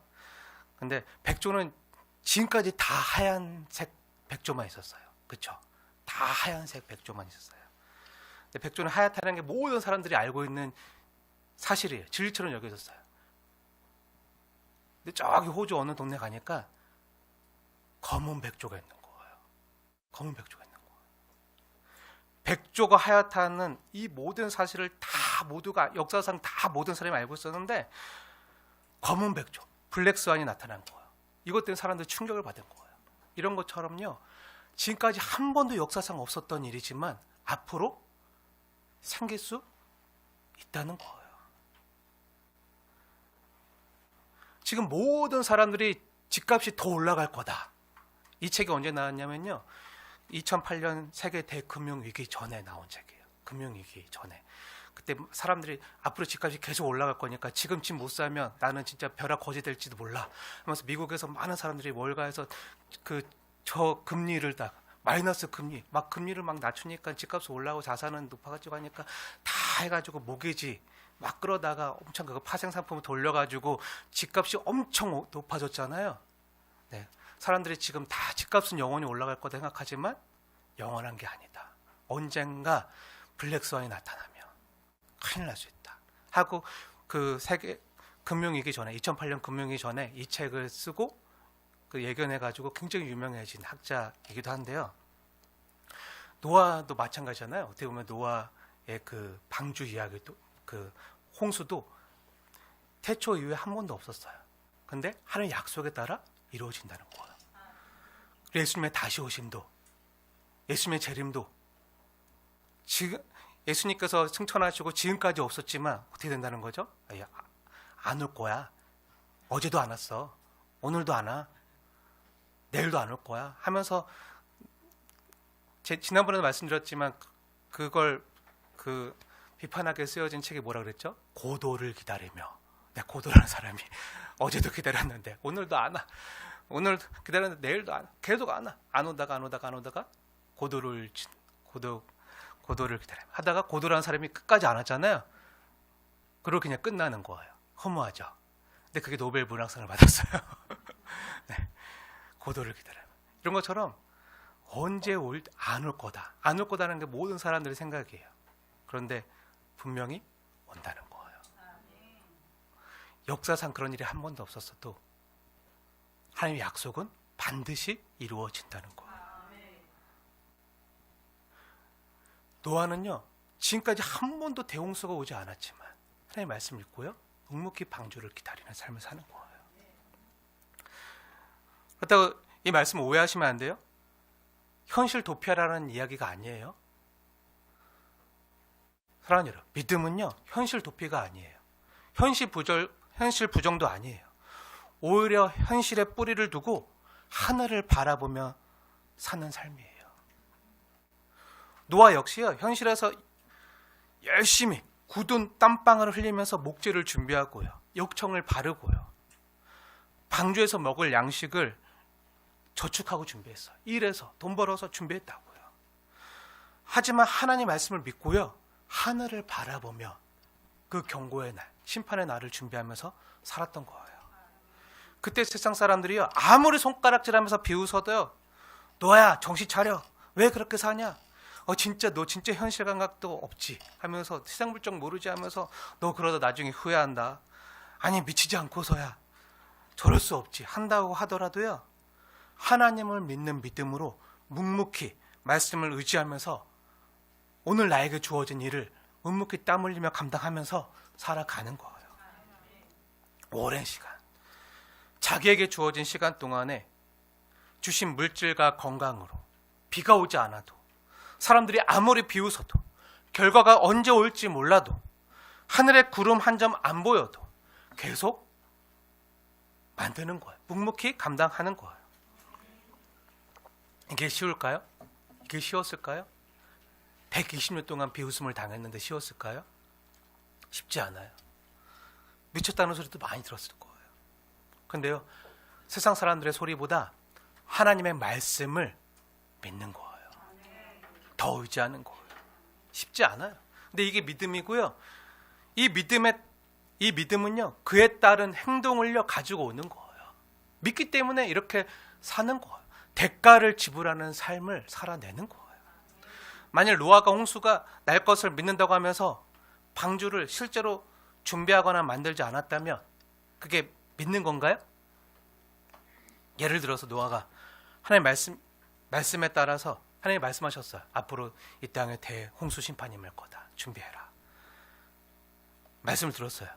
근데 백조는 지금까지 다 하얀색 백조만 있었어요. 그렇죠? 다 하얀색 백조만 있었어요. 근데 백조는 하얗다는 게 모든 사람들이 알고 있는 사실이에요. 진리처럼 여겨졌어요. 근데 저기 호주 어느 동네 가니까 검은 백조가 있는 거예요. 검은 백조가 있는 거예요. 백조가 하얗다는 이 모든 사실을 다 모두가 역사상 다 모든 사람이 알고 있었는데 검은 백조, 블랙스완이 나타난 거예요. 이것 때문에 사람들이 충격을 받은 거예요. 이런 것처럼요. 지금까지 한 번도 역사상 없었던 일이지만 앞으로 생길 수 있다는 거예요. 지금 모든 사람들이 집값이 더 올라갈 거다. 이 책이 언제 나왔냐면요. 2008년 세계 대금융위기 전에 나온 책이에요. 금융위기 전에. 그때 사람들이 앞으로 집값이 계속 올라갈 거니까 지금 집 못 사면 나는 진짜 벼락 거지 될지도 몰라 하면서 미국에서 많은 사람들이 월가에서 저 금리를 다 마이너스 금리 막 금리를 막 낮추니까 집값이 올라가고 자산은 높아가지고 하니까 다 해가지고 모기지 막 끌어다가 엄청 그거 파생 상품을 돌려가지고 집값이 엄청 높아졌잖아요. 네. 사람들이 지금 다 집값은 영원히 올라갈 거다 생각하지만 영원한 게 아니다. 언젠가 블랙스완이 나타나면 큰일 날 수 있다. 하고 그 세계 금융위기 전에 2008년 금융위기 전에 이 책을 쓰고 그 예견해가지고 굉장히 유명해진 학자이기도 한데요. 노아도 마찬가지잖아요. 어떻게 보면 노아의 그 방주 이야기도 그 홍수도 태초 이후에 한 번도 없었어요. 근데 하나님의 약속에 따라 이루어진다는 거예요. 예수님의 다시 오심도, 예수님의 재림도 지금 예수님께서 승천하시고 지금까지 없었지만 어떻게 된다는 거죠? 안 올 거야. 어제도 안 왔어. 오늘도 안 와. 내일도 안 올 거야. 하면서 지난번에도 말씀드렸지만 그걸 비판하게 쓰여진 책이 뭐라 그랬죠? 고도를 기다리며. 고도라는 사람이 어제도 기다렸는데 오늘도 안 와. 오늘 기다렸는데 내일도 안 와. 계속 안 와. 안 오다가 고도를 고도를 기다려. 하다가 고도라는 사람이 끝까지 안 왔잖아요. 그리고 그냥 끝나는 거예요. 허무하죠. 근데 그게 노벨 문학상을 받았어요. 네. 고도를 기다려. 이런 것처럼 언제 안 올 거다. 안 올 거다는 게 모든 사람들의 생각이에요. 그런데 분명히 온다는 거예요. 역사상 그런 일이 한 번도 없었어도 하나님의 약속은 반드시 이루어진다는 거예요. 노아는요, 지금까지 한 번도 대홍수가 오지 않았지만 하나님의 말씀을 읽고요, 묵묵히 방주를 기다리는 삶을 사는 거예요. 그렇다고 이 말씀 오해하시면 안 돼요. 현실 도피하라는 이야기가 아니에요. 사랑하는 여러분, 믿음은요, 현실 도피가 아니에요. 현실 부정도 아니에요. 오히려 현실에 뿌리를 두고 하늘을 바라보며 사는 삶이에요. 노아 역시요, 현실에서 열심히 굳은 땀방울을 흘리면서 목재를 준비하고요, 역청을 바르고요, 방주에서 먹을 양식을 저축하고 준비했어요. 일해서 돈 벌어서 준비했다고요. 하지만 하나님 말씀을 믿고요, 하늘을 바라보며 그 경고의 날, 심판의 날을 준비하면서 살았던 거예요. 그때 세상 사람들이요, 아무리 손가락질하면서 비웃어도요, 노아야 정신 차려, 왜 그렇게 사냐, 진짜 너 진짜 현실 감각도 없지 하면서, 세상 물정 모르지 하면서, 너 그러다 나중에 후회한다, 아니 미치지 않고서야 저럴 수 없지 한다고 하더라도요, 하나님을 믿는 믿음으로 묵묵히 말씀을 의지하면서 오늘 나에게 주어진 일을 묵묵히 땀 흘리며 감당하면서 살아가는 거예요. 오랜 시간, 자기에게 주어진 시간 동안에 주신 물질과 건강으로, 비가 오지 않아도, 사람들이 아무리 비웃어도, 결과가 언제 올지 몰라도, 하늘에 구름 한 점 안 보여도 계속 만드는 거예요. 묵묵히 감당하는 거예요. 이게 쉬울까요? 이게 쉬웠을까요? 120년 동안 비웃음을 당했는데 쉬웠을까요? 쉽지 않아요. 미쳤다는 소리도 많이 들었을 거예요. 근데요, 세상 사람들의 소리보다 하나님의 말씀을 믿는 거예요. 더 의지하는 거예요. 쉽지 않아요. 근데 이게 믿음이고요, 이 믿음은요, 그에 따른 행동을요 가지고 오는 거예요. 믿기 때문에 이렇게 사는 거예요. 대가를 지불하는 삶을 살아내는 거예요. 만일 노아가 홍수가 날 것을 믿는다고 하면서 방주를 실제로 준비하거나 만들지 않았다면 그게 믿는 건가요? 예를 들어서 노아가 하나님 말씀에 따라서 하나님이 말씀하셨어요. 앞으로 이 땅에 대홍수 심판이 임할 거다. 준비해라. 말씀을 들었어요.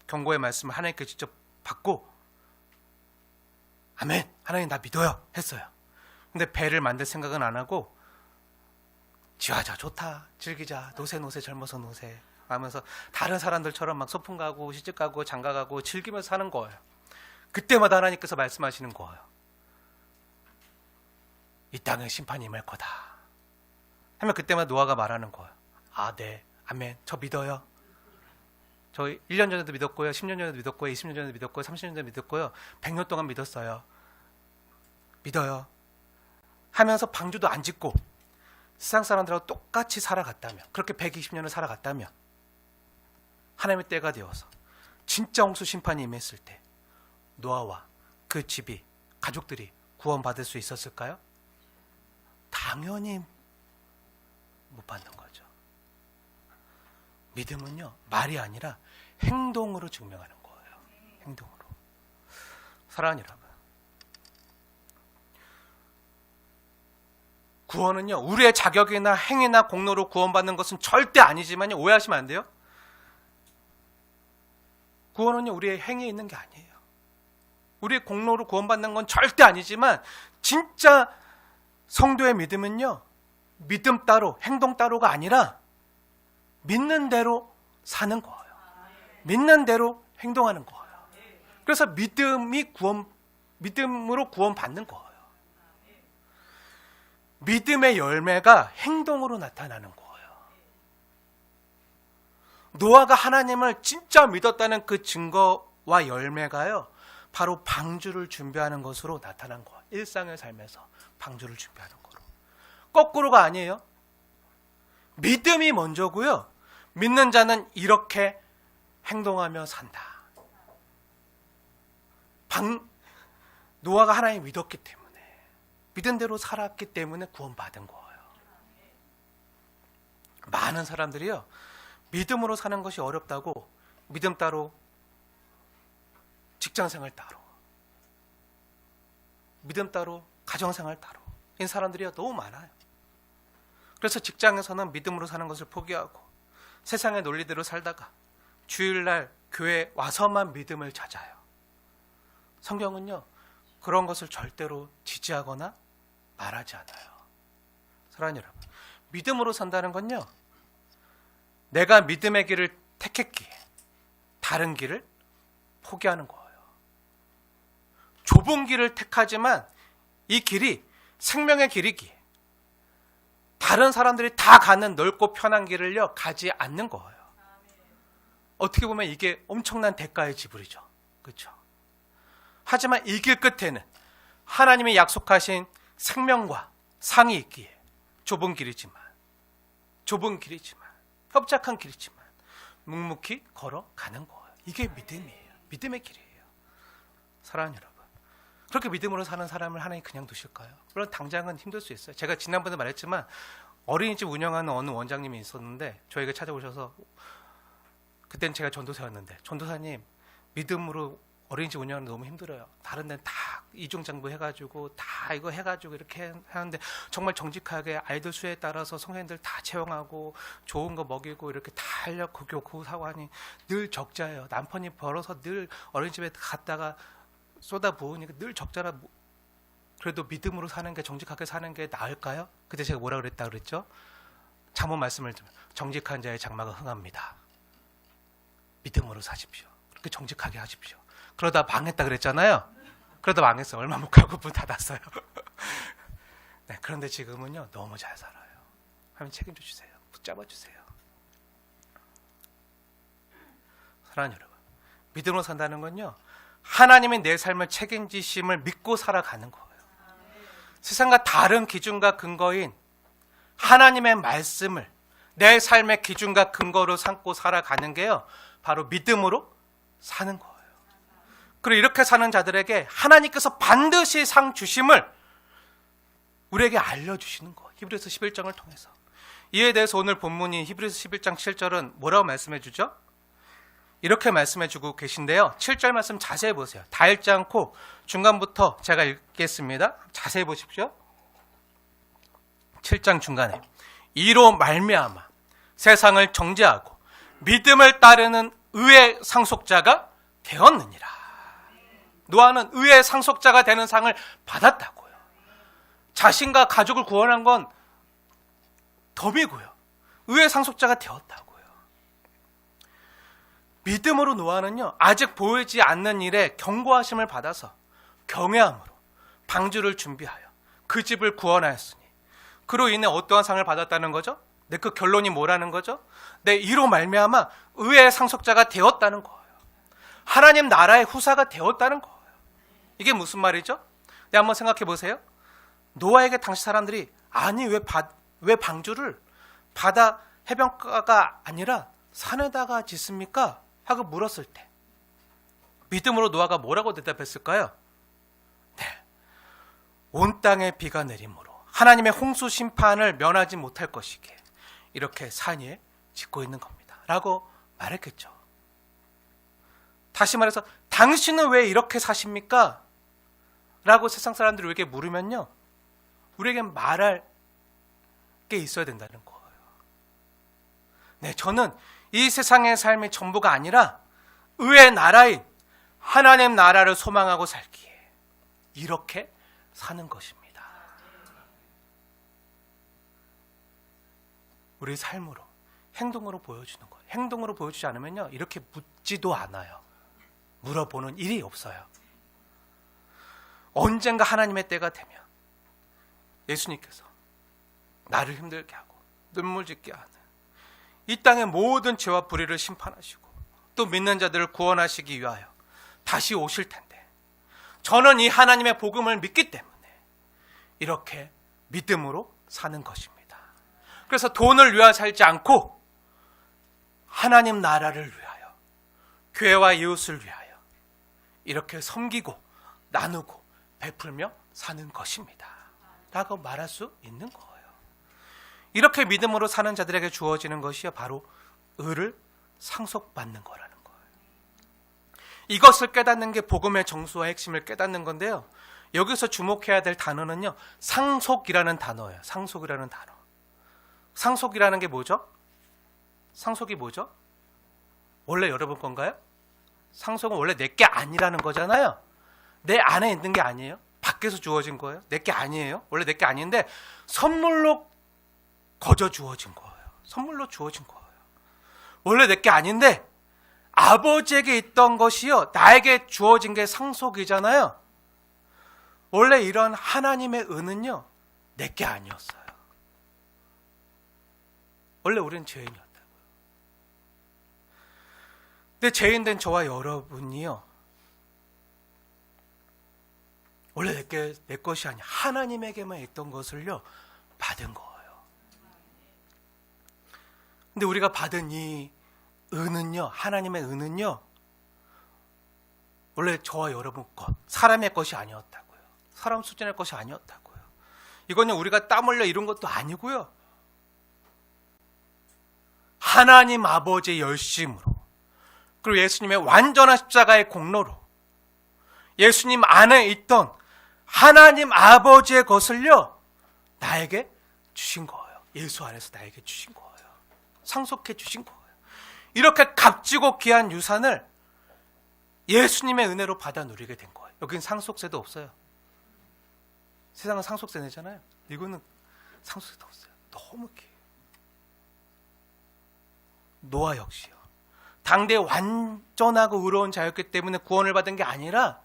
경고의 말씀을 하나님께 직접 받고, 아멘, 하나님 나 믿어요 했어요. 근데 배를 만들 생각은 안 하고, 지하자, 좋다, 즐기자, 노세 젊어서 노세 하면서 다른 사람들처럼 막 소풍 가고 시집 가고 장가 가고 즐기면서 사는 거예요. 그때마다 하나님께서 말씀하시는 거예요. 이 땅에 심판이 임할 거다 하면 그때마다 노아가 말하는 거예요. 아, 네, 아멘, 저 믿어요. 저 1년 전에도 믿었고요, 10년 전에도 믿었고요, 20년 전에도 믿었고요, 30년 전에도 믿었고요, 100년 동안 믿었어요. 믿어요 하면서 방주도 안 짓고 세상 사람들하고 똑같이 살아갔다면, 그렇게 120년을 살아갔다면 하나님의 때가 되어서 진짜 홍수 심판이 임했을 때 노아와 그 집이, 가족들이 구원받을 수 있었을까요? 당연히 못 받는 거죠. 믿음은요, 말이 아니라 행동으로 증명하는 거예요. 행동으로. 사랑하는 여러분, 구원은요, 우리의 자격이나 행위나 공로로 구원받는 것은 절대 아니지만요, 오해하시면 안 돼요. 구원은요, 우리의 행위에 있는 게 아니에요. 우리의 공로로 구원받는 건 절대 아니지만, 진짜 성도의 믿음은요, 믿음 따로 행동 따로가 아니라 믿는 대로 사는 거예요. 믿는 대로 행동하는 거예요. 그래서 믿음으로 구원받는 거예요. 믿음의 열매가 행동으로 나타나는 거예요. 노아가 하나님을 진짜 믿었다는 그 증거와 열매가요, 바로 방주를 준비하는 것으로 나타난 거예요. 일상의 삶에서 방주를 준비하는 거로. 거꾸로가 아니에요. 믿음이 먼저고요. 믿는 자는 이렇게 행동하며 산다. 노아가 하나님 믿었기 때문에, 믿은 대로 살았기 때문에 구원받은 거예요. 많은 사람들이요, 믿음으로 사는 것이 어렵다고 믿음 따로, 직장생활 따로, 믿음 따로, 가정생활 따로, 이 사람들이 너무 많아요. 그래서 직장에서는 믿음으로 사는 것을 포기하고 세상의 논리대로 살다가 주일날 교회 와서만 믿음을 찾아요. 성경은요, 그런 것을 절대로 지지하거나 말하지 않아요. 사랑하는 여러분, 믿음으로 산다는 건요, 내가 믿음의 길을 택했기에 다른 길을 포기하는 거예요. 좁은 길을 택하지만 이 길이 생명의 길이기에 다른 사람들이 다 가는 넓고 편한 길을요, 가지 않는 거예요. 어떻게 보면 이게 엄청난 대가의 지불이죠. 그렇죠? 하지만 이 길 끝에는 하나님이 약속하신 생명과 상이 있기에 좁은 길이지만 협착한 길이지만 묵묵히 걸어가는 거예요. 이게 믿음이에요. 믿음의 길이에요. 사랑하는 여러분, 그렇게 믿음으로 사는 사람을 하나님 그냥 두실까요? 물론 당장은 힘들 수 있어요. 제가 지난번에 말했지만 어린이집 운영하는 어느 원장님이 있었는데 저에게 찾아오셔서, 그땐 제가 전도사였는데, 전도사님, 믿음으로 어린이집 운영하는 게 너무 힘들어요. 다른 데는 다 이중장부 해가지고 다 이거 해가지고 이렇게 하는데 정말 정직하게 아이들 수에 따라서 선생님들 다 채용하고 좋은 거 먹이고 이렇게 다 하려고 교사고 하니 늘 적자예요. 남편이 벌어서 늘 어린이집에 갔다가 쏟아 부으니까 늘 적자라. 그래도 믿음으로 사는 게, 정직하게 사는 게 나을까요? 그때 제가 뭐라 그랬죠? 잠언 말씀을 드리면 정직한 자의 장막은 흥합니다. 믿음으로 사십시오. 그렇게 정직하게 하십시오. 그러다 망했다 그랬잖아요. 그러다 망했어요. 얼마 못 가고 문 닫았어요. 네, 그런데 지금은요, 너무 잘 살아요. 하나님 책임져 주세요. 붙잡아 주세요. 사랑하는 여러분, 믿음으로 산다는 건요, 하나님이 내 삶을 책임지심을 믿고 살아가는 거예요. 세상과 다른 기준과 근거인 하나님의 말씀을 내 삶의 기준과 근거로 삼고 살아가는 게요, 바로 믿음으로 사는 거예요. 그리고 이렇게 사는 자들에게 하나님께서 반드시 상 주심을 우리에게 알려주시는 거예요. 히브리서 11장을 통해서. 이에 대해서 오늘 본문이 히브리서 11장 7절은 뭐라고 말씀해 주죠? 이렇게 말씀해 주고 계신데요, 7절 말씀 자세히 보세요. 다 읽지 않고 중간부터 제가 읽겠습니다. 자세히 보십시오. 7장 중간에 이로 말미암아 세상을 정죄하고 믿음을 따르는 의의 상속자가 되었느니라. 노아는 의의 상속자가 되는 상을 받았다고요. 자신과 가족을 구원한 건 덤이고요, 의의 상속자가 되었다고요. 믿음으로 노아는요, 아직 보이지 않는 일에 경고하심을 받아서 경외함으로 방주를 준비하여 그 집을 구원하였으니 그로 인해 어떠한 상을 받았다는 거죠? 내 그 결론이 뭐라는 거죠? 내 이로 말미암아 의의 상속자가 되었다는 거예요. 하나님 나라의 후사가 되었다는 거예요. 이게 무슨 말이죠? 네, 한번 생각해 보세요. 노아에게 당시 사람들이, 아니 왜 방주를 바다 해변가가 아니라 산에다가 짓습니까? 하고 물었을 때 믿음으로 노아가 뭐라고 대답했을까요? 네, 온 땅에 비가 내림으로 하나님의 홍수 심판을 면하지 못할 것이기에 이렇게 산 위에 짓고 있는 겁니다 라고 말했겠죠. 다시 말해서 당신은 왜 이렇게 사십니까? 라고 세상 사람들이 우리에게 물으면요, 우리에게 말할 게 있어야 된다는 거예요. 네, 저는 이 세상의 삶이 전부가 아니라 의의 나라인 하나님 나라를 소망하고 살기에 이렇게 사는 것입니다. 우리 삶으로, 행동으로 보여주는 거예요. 행동으로 보여주지 않으면요, 이렇게 묻지도 않아요. 물어보는 일이 없어요. 언젠가 하나님의 때가 되면 예수님께서 나를 힘들게 하고 눈물 짓게 하는 이 땅의 모든 죄와 불의를 심판하시고 또 믿는 자들을 구원하시기 위하여 다시 오실 텐데, 저는 이 하나님의 복음을 믿기 때문에 이렇게 믿음으로 사는 것입니다. 그래서 돈을 위하여 살지 않고 하나님 나라를 위하여, 교회와 이웃을 위하여 이렇게 섬기고 나누고 베풀며 사는 것입니다 라고 말할 수 있는 거예요. 이렇게 믿음으로 사는 자들에게 주어지는 것이 바로 의를 상속받는 거라는 거예요. 이것을 깨닫는 게 복음의 정수와 핵심을 깨닫는 건데요, 여기서 주목해야 될 단어는요, 상속이라는 단어예요. 상속이라는 단어. 상속이라는 게 뭐죠? 상속이 뭐죠? 원래 여러분 건가요? 상속은 원래 내 게 아니라는 거잖아요. 내 안에 있는 게 아니에요. 밖에서 주어진 거예요. 내 게 아니에요. 원래 내 게 아닌데 선물로 거저 주어진 거예요. 선물로 주어진 거예요. 원래 내 게 아닌데 아버지에게 있던 것이요, 나에게 주어진 게 상속이잖아요. 원래 이런 하나님의 은은요, 내 게 아니었어요. 원래 우리는 죄인이었다고요. 근데 죄인된 저와 여러분이요, 원래 내 것이 아니야, 하나님에게만 있던 것을요 받은 거예요. 근데 우리가 받은 이 은은요, 하나님의 은은요, 원래 저와 여러분 것, 사람의 것이 아니었다고요. 사람 수준의 것이 아니었다고요. 이거는 우리가 땀 흘려 이룬 것도 아니고요, 하나님 아버지의 열심으로, 그리고 예수님의 완전한 십자가의 공로로 예수님 안에 있던 하나님 아버지의 것을요 나에게 주신 거예요. 예수 안에서 나에게 주신 거예요. 상속해 주신 거예요. 이렇게 값지고 귀한 유산을 예수님의 은혜로 받아 누리게 된 거예요. 여기는 상속세도 없어요. 세상은 상속세 내잖아요. 이거는 상속세도 없어요. 너무 귀해요. 노아 역시요, 당대에 완전하고 의로운 자였기 때문에 구원을 받은 게 아니라,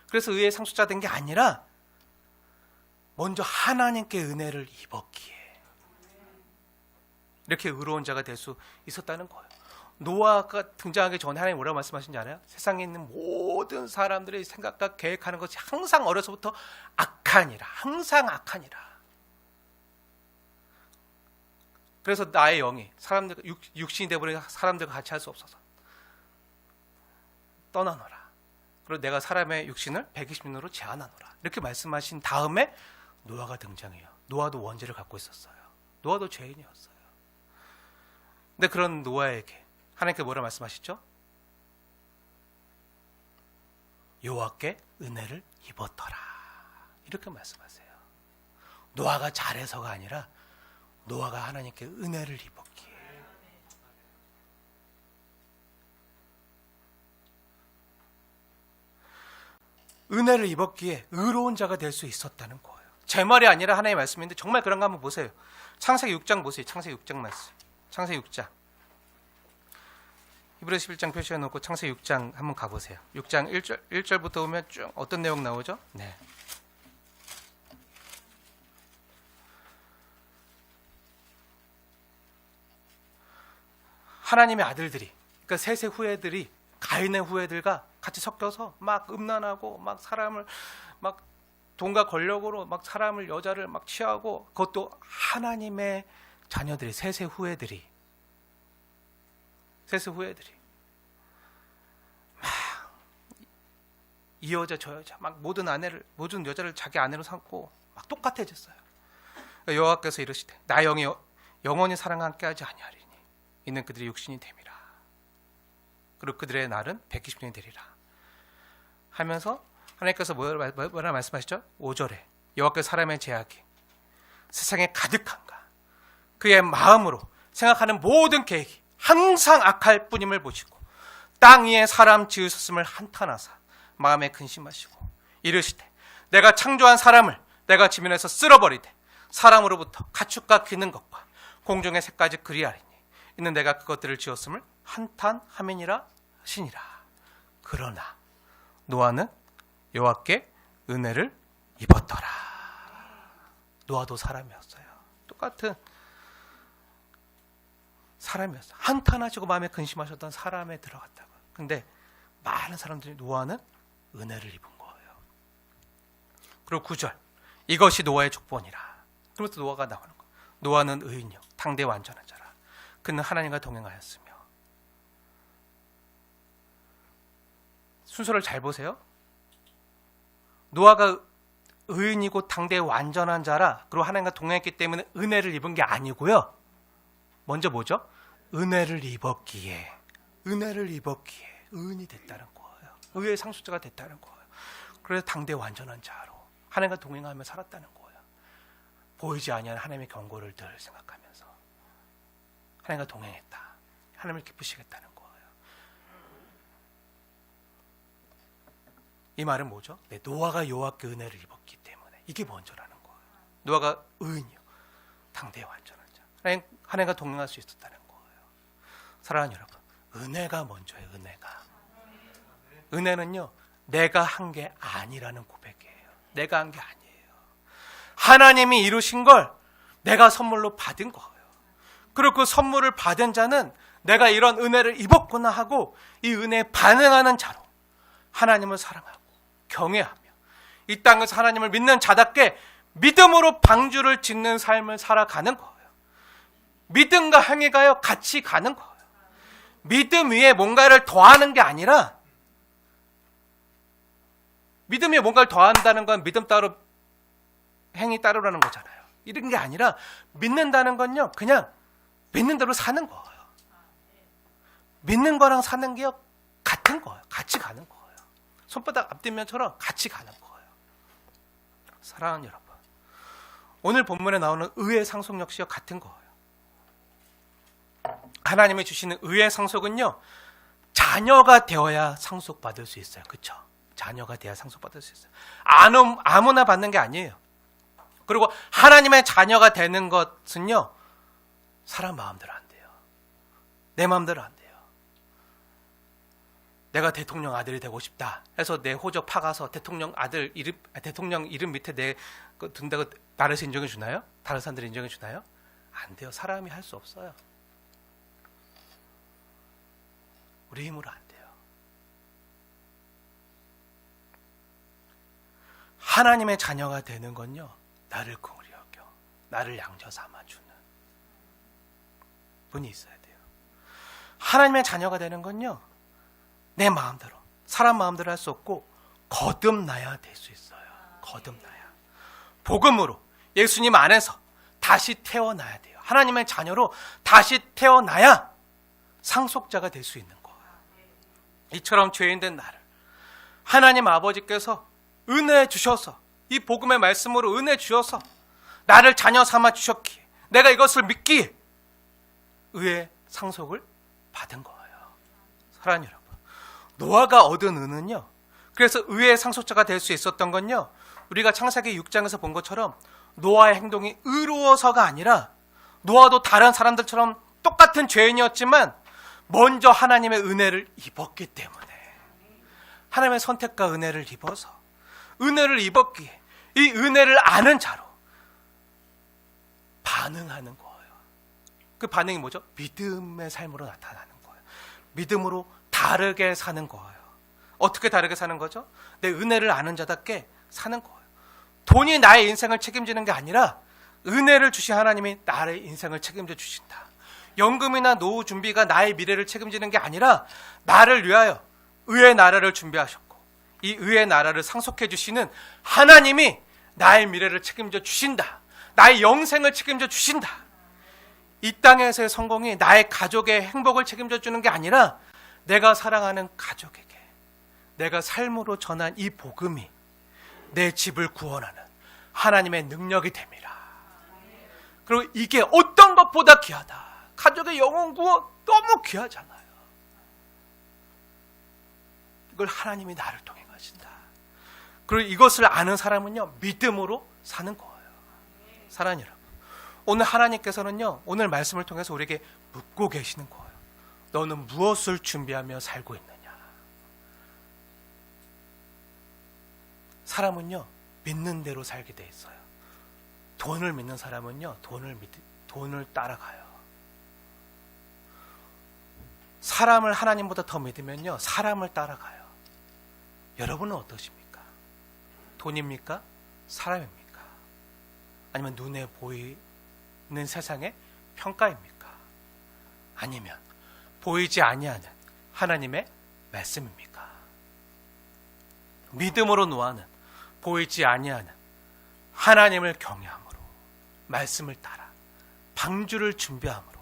그래서 의의 상속자 된 게 아니라 먼저 하나님께 은혜를 입었기에 이렇게 의로운 자가 될 수 있었다는 거예요. 노아가 등장하기 전에 하나님 뭐라고 말씀하신지 알아요? 세상에 있는 모든 사람들의 생각과 계획하는 것이 항상 어려서부터 악하니라. 항상 악하니라. 그래서 나의 영이 사람들, 육신이 되어버린 사람들과 같이 할 수 없어서 떠나노라. 그리고 내가 사람의 육신을 120년으로 제한하노라. 이렇게 말씀하신 다음에 노아가 등장해요. 노아도 원죄를 갖고 있었어요. 노아도 죄인이었어요. 근데 그런 노아에게 하나님께 뭐라 말씀하시죠? 여호와께 은혜를 입었더라. 이렇게 말씀하세요. 노아가 잘해서가 아니라 노아가 하나님께 은혜를 입었기에. 은혜를 입었기에 의로운 자가 될 수 있었다는 거예요. 제 말이 아니라 하나님의 말씀인데 정말 그런가 한번 보세요. 창세기 6장 보세요. 창세기 6장 말씀. 창세기 6장. 히브리서 11장 표시해 놓고 창세기 6장 한번 가보세요. 6장 1절부터 보면 쭉 어떤 내용 나오죠? 네. 하나님의 아들들이, 그러니까 셋의 후예들이 가인의 후예들과 같이 섞여서 막 음란하고 막 사람을 막 돈과 권력으로 막 사람을, 여자를 막 취하고, 그것도 하나님의 자녀들이, 셋의 후예들이 막 이 여자 저 여자 막 모든 여자를 자기 아내로 삼고 막 똑같아졌어요. 여호와께서 이르시되 나 영이 영원히 사랑 함께 하지 아니하리니 이는 그들의 육신이 됨이라. 그리고 그들의 날은 120년이 되리라 하면서 하나님께서 뭐라 말씀하시죠? 5절에 여호와께서 사람의 죄악이 세상에 가득한가 그의 마음으로 생각하는 모든 계획이 항상 악할 뿐임을 보시고 땅 위에 사람 지으셨음을 한탄하사 마음에 근심하시고 이르시되 내가 창조한 사람을 내가 지면에서 쓸어버리되 사람으로부터 가축과 기는 것과 공중의 새까지 그리하리니 이는 내가 그것들을 지었음을 한탄함이니라 하시니라. 그러나 노아는 여호와께 은혜를 입었더라. 노아도 사람이었어요. 똑같은 사람이었어요. 한탄하시고 마음에 근심하셨던 사람에 들어갔다고. 근데 많은 사람들이 노아는 은혜를 입은 거예요. 그리고 9절 이것이 노아의 족본이라. 그러면서 노아가 나오는 거예요. 노아는 의인이요 당대 완전한 자라. 그는 하나님과 동행하였으며. 순서를 잘 보세요. 노아가 의인이고 당대 완전한 자라. 그리고 하나님과 동행했기 때문에 은혜를 입은 게 아니고요. 먼저 뭐죠? 은혜를 입었기에 의인이 됐다는 거예요. 의의 상속자가 됐다는 거예요. 그래서 당대 완전한 자로 하나님과 동행하며 살았다는 거예요. 보이지 아니하는 하나님의 경고를 늘 생각하면서 하나님과 동행했다. 하나님을 기쁘시겠다는 거예요. 이 말은 뭐죠? 노아가 여호와께 은혜를 입었기 때문에 이게 먼저라는 거예요. 노아가 의인이요 당대 완전한 자. 하나님과 동행할 수 있었다는 거예요. 사랑하는 여러분, 은혜가 먼저예요. 은혜는요 내가 한 게 아니라는 고백이에요. 내가 한 게 아니에요. 하나님이 이루신 걸 내가 선물로 받은 거예요. 그리고 그 선물을 받은 자는 내가 이런 은혜를 입었구나 하고 이 은혜에 반응하는 자로 하나님을 사랑하고 경외하며 이 땅에서 하나님을 믿는 자답게 믿음으로 방주를 짓는 삶을 살아가는 거예요. 믿음과 행위가요 같이 가는 거예요. 믿음 위에 뭔가를 더하는 게 아니라, 믿음 위에 뭔가를 더한다는 건 믿음 따로 행위 따르라는 거잖아요. 이런 게 아니라 믿는다는 건요 그냥 믿는 대로 사는 거예요. 믿는 거랑 사는 게 같은 거예요. 같이 가는 거예요. 손바닥 앞뒷면처럼 같이 가는 거예요. 사랑하는 여러분, 오늘 본문에 나오는 의의 상속 역시 같은 거예요. 하나님이 주시는 의의 상속은요 자녀가 되어야 상속받을 수 있어요. 그렇죠? 자녀가 돼야 상속받을 수 있어요. 아무나 받는 게 아니에요. 그리고 하나님의 자녀가 되는 것은요 사람 마음대로 안 돼요. 내 마음대로 안 돼요. 내가 대통령 아들이 되고 싶다 해서 내 호적 파가서 대통령 이름 밑에 내 둔다고 나라에서 인정해 주나요? 다른 사람들이 인정해 주나요? 안 돼요. 사람이 할 수 없어요. 우리 힘으로 안 돼요. 하나님의 자녀가 되는 건요 나를 긍휼히 여겨 나를 양저 삼아주는 분이 있어야 돼요. 하나님의 자녀가 되는 건요 내 마음대로 사람 마음대로 할 수 없고 거듭나야 될 수 있어요. 거듭나야 복음으로 예수님 안에서 다시 태어나야 돼요. 하나님의 자녀로 다시 태어나야 상속자가 될 수 있는 거예요. 이처럼 죄인된 나를 하나님 아버지께서 은혜 주셔서 이 복음의 말씀으로 은혜 주셔서 나를 자녀 삼아 주셨기에 내가 이것을 믿기에 의의 상속을 받은 거예요. 사랑하는 여러분, 노아가 얻은 은은요 그래서 의의 상속자가 될 수 있었던 건요 우리가 창세기 6장에서 본 것처럼 노아의 행동이 의로워서가 아니라 노아도 다른 사람들처럼 똑같은 죄인이었지만 먼저 하나님의 은혜를 입었기 때문에 하나님의 선택과 은혜를 입어서 은혜를 입었기에 이 은혜를 아는 자로 반응하는 거예요. 그 반응이 뭐죠? 믿음의 삶으로 나타나는 거예요. 믿음으로 다르게 사는 거예요. 어떻게 다르게 사는 거죠? 내 은혜를 아는 자답게 사는 거예요. 돈이 나의 인생을 책임지는 게 아니라 은혜를 주신 하나님이 나의 인생을 책임져 주신다. 연금이나 노후 준비가 나의 미래를 책임지는 게 아니라 나를 위하여 의의 나라를 준비하셨고 이 의의 나라를 상속해 주시는 하나님이 나의 미래를 책임져 주신다. 나의 영생을 책임져 주신다. 이 땅에서의 성공이 나의 가족의 행복을 책임져 주는 게 아니라 내가 사랑하는 가족에게 내가 삶으로 전한 이 복음이 내 집을 구원하는 하나님의 능력이 됩니다. 그리고 이게 어떤 것보다 귀하다. 가족의 영혼 구원 너무 귀하잖아요. 이걸 하나님이 나를 통해 가신다. 그리고 이것을 아는 사람은요 믿음으로 사는 거예요. 사랑하는 여러분, 오늘 하나님께서는요 오늘 말씀을 통해서 우리에게 묻고 계시는 거예요. 너는 무엇을 준비하며 살고 있느냐. 사람은요 믿는 대로 살게 돼 있어요. 돈을 믿는 사람은요 돈을 따라가요. 사람을 하나님보다 더 믿으면요 사람을 따라가요. 여러분은 어떠십니까? 돈입니까? 사람입니까? 아니면 눈에 보이는 세상의 평가입니까? 아니면 보이지 아니하는 하나님의 말씀입니까? 믿음으로 노아는 보이지 아니하는 하나님을 경외함으로 말씀을 따라 방주를 준비함으로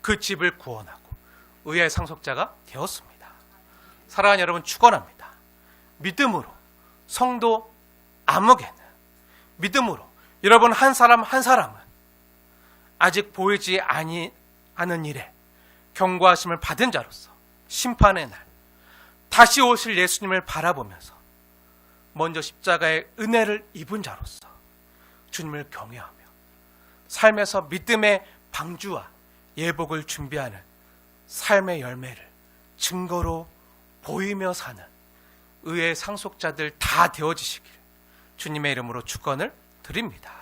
그 집을 구원하고 의의 상속자가 되었습니다. 사랑하는 여러분, 축원합니다. 믿음으로 성도 아무개는, 믿음으로 여러분 한 사람 한 사람은 아직 보이지 아니하는 일에 경고하심을 받은 자로서 심판의 날 다시 오실 예수님을 바라보면서 먼저 십자가의 은혜를 입은 자로서 주님을 경외하며 삶에서 믿음의 방주와 예복을 준비하는 삶의 열매를 증거로 보이며 사는 의의 상속자들 다 되어지시길 주님의 이름으로 축원을 드립니다.